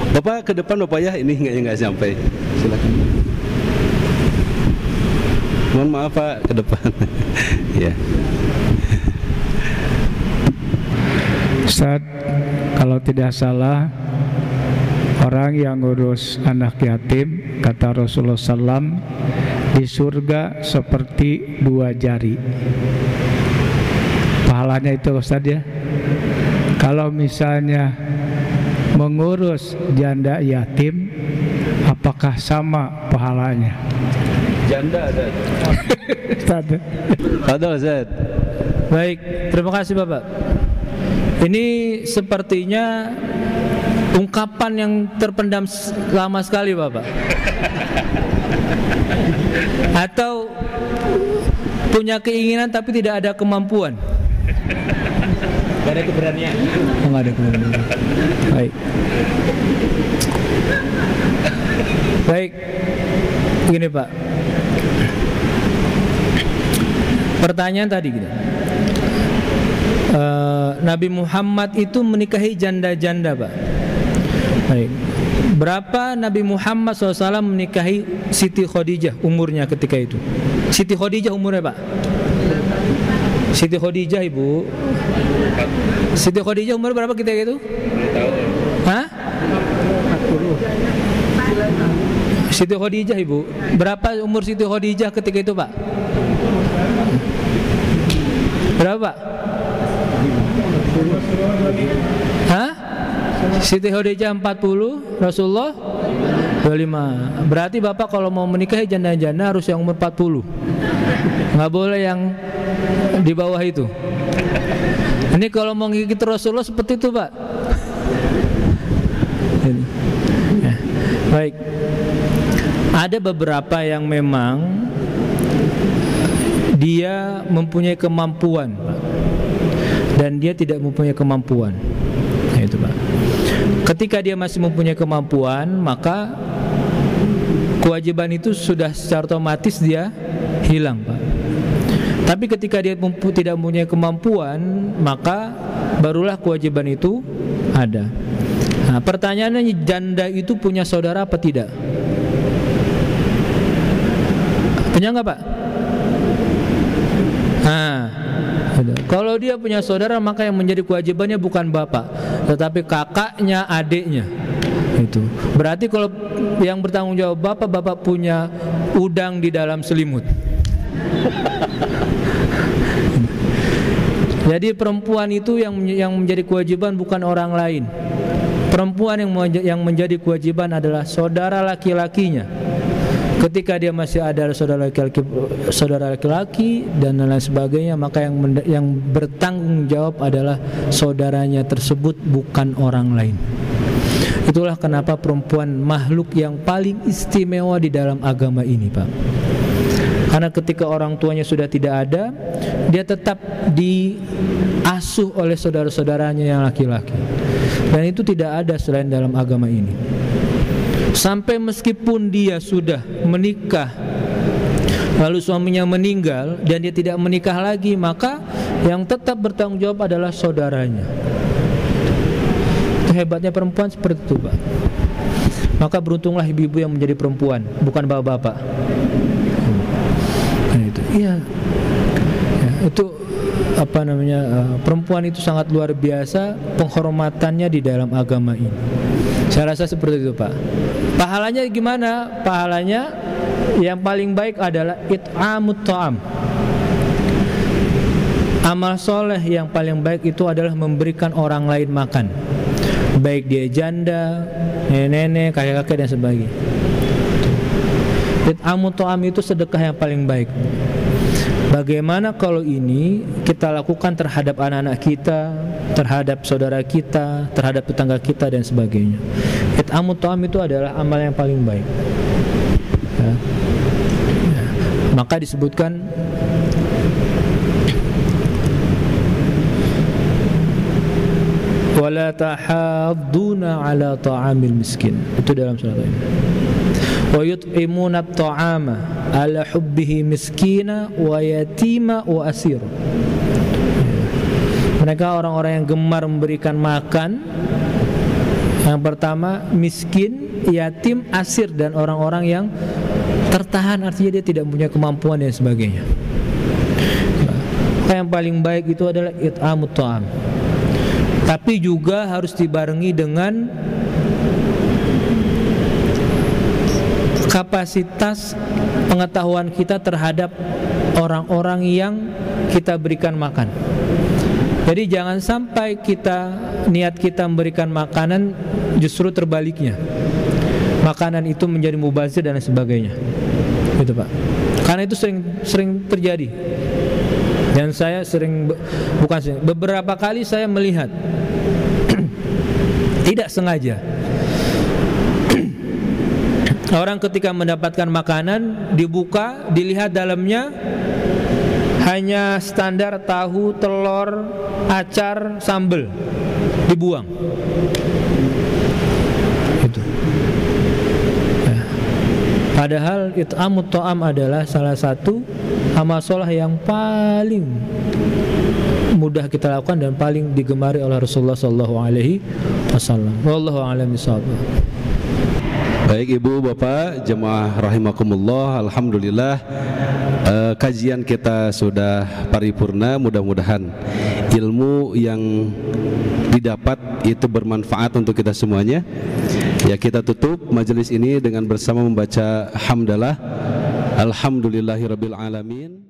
Bapak ke depan Bapak ya, ini nggak sampai. Silakan. Mohon maaf Pak, ke depan. Ya. Ustaz, kalau tidak salah, orang yang ngurus anak yatim, kata Rasulullah SAW, di surga seperti 2 jari. Pahalanya itu Ustaz ya. Kalau misalnya mengurus janda yatim, apakah sama pahalanya? Janda ada. Ada Ustaz. Baik, terima kasih Bapak. Ini sepertinya ungkapan yang terpendam lama sekali Bapak. Atau punya keinginan tapi tidak ada kemampuan. Gak ada keberanian. Nggak ada keberanian. Baik. Baik. Begini Pak. Pertanyaan tadi gitu. Nabi Muhammad itu menikahi janda-janda Pak. Baik. Berapa Nabi Muhammad SAW menikahi Siti Khadijah umurnya ketika itu? Siti Khadijah umurnya Pak? Siti Khadijah Ibu. Siti Khadijah umur berapa ketika itu? 10 tahun. Hah? 40. Siti Khadijah Ibu. Berapa umur Siti Khadijah ketika itu Pak? Berapa Pak? Hah? Siti Khadijah 40, Rasulullah 25. Berarti Bapak kalau mau menikahi janda-janda harus yang umur 40. Nggak boleh yang di bawah itu. Ini kalau mau ngikut Rasulullah seperti itu Pak. Ya. Baik. Ada beberapa yang memang dia mempunyai kemampuan Pak, dan dia tidak mempunyai kemampuan. Nah, itu Pak. Ketika dia masih mempunyai kemampuan, maka kewajiban itu sudah secara otomatis dia hilang Pak. Tapi ketika dia tidak mempunyai kemampuan, maka barulah kewajiban itu ada. Nah, pertanyaannya, janda itu punya saudara apa tidak? Punya nggak Pak? Nah, kalau dia punya saudara, maka yang menjadi kewajibannya bukan bapak, tetapi kakaknya, adiknya. Itu berarti kalau yang bertanggung jawab bapak punya udang di dalam selimut. Jadi perempuan itu yang menjadi kewajiban bukan orang lain. Perempuan yang menjadi kewajiban adalah saudara laki-lakinya. Ketika dia masih ada saudara laki-laki dan lain sebagainya, maka yang bertanggung jawab adalah saudaranya tersebut, bukan orang lain. Itulah kenapa perempuan makhluk yang paling istimewa di dalam agama ini Pak. Karena ketika orang tuanya sudah tidak ada, dia tetap diasuh oleh saudara-saudaranya yang laki-laki. Dan itu tidak ada selain dalam agama ini. Sampai meskipun dia sudah menikah lalu suaminya meninggal dan dia tidak menikah lagi, maka yang tetap bertanggung jawab adalah saudaranya. Itu hebatnya perempuan seperti itu, Pak. Maka beruntunglah ibu-ibu yang menjadi perempuan, bukan bapak-bapak. Nah, itu, iya, ya, itu apa namanya, perempuan itu sangat luar biasa penghormatannya di dalam agama ini. Saya rasa seperti itu, Pak. Pahalanya gimana? Pahalanya yang paling baik adalah it'amut ta'am. Amal soleh yang paling baik itu adalah memberikan orang lain makan, baik dia janda, nenek-nenek, kakek-kakek dan sebagainya. It'amut ta'am itu sedekah yang paling baik. Bagaimana kalau ini kita lakukan terhadap anak-anak kita, terhadap saudara kita, terhadap tetangga kita dan sebagainya. It'amut ta'am itu adalah amal yang paling baik. Ya. Ya. Maka disebutkan wala tahadduna ala ta'amil miskin. Itu dalam surat ini. Wa yut'imuna at-ta'ama ala hubbihi miskina wa yatima wa asir. Mereka orang-orang yang gemar memberikan makan. Yang pertama miskin, yatim, asir, dan orang-orang yang tertahan, artinya dia tidak punya kemampuan dan sebagainya. Yang paling baik itu adalah it'amut ta'am. Tapi juga harus dibarengi dengan kapasitas pengetahuan kita terhadap orang-orang yang kita berikan makan. Jadi jangan sampai niat kita memberikan makanan justru terbaliknya. Makanan itu menjadi mubazir dan sebagainya. Gitu, Pak. Karena itu sering terjadi. Dan saya beberapa kali saya melihat tidak sengaja orang ketika mendapatkan makanan dibuka, dilihat dalamnya hanya standar tahu, telur, acar, sambal, dibuang. Itu. Ya. Padahal it'amut ta'am adalah salah satu amal soleh yang paling mudah kita lakukan dan paling digemari oleh Rasulullah SAW. Wallahu a'lam bishawab. Baik Ibu Bapak jemaah rahimakumullah, alhamdulillah kajian kita sudah paripurna. Mudah-mudahan ilmu yang didapat itu bermanfaat untuk kita semuanya. Ya, kita tutup majelis ini dengan bersama membaca hamdalah. Alhamdulillahirabbil alamin.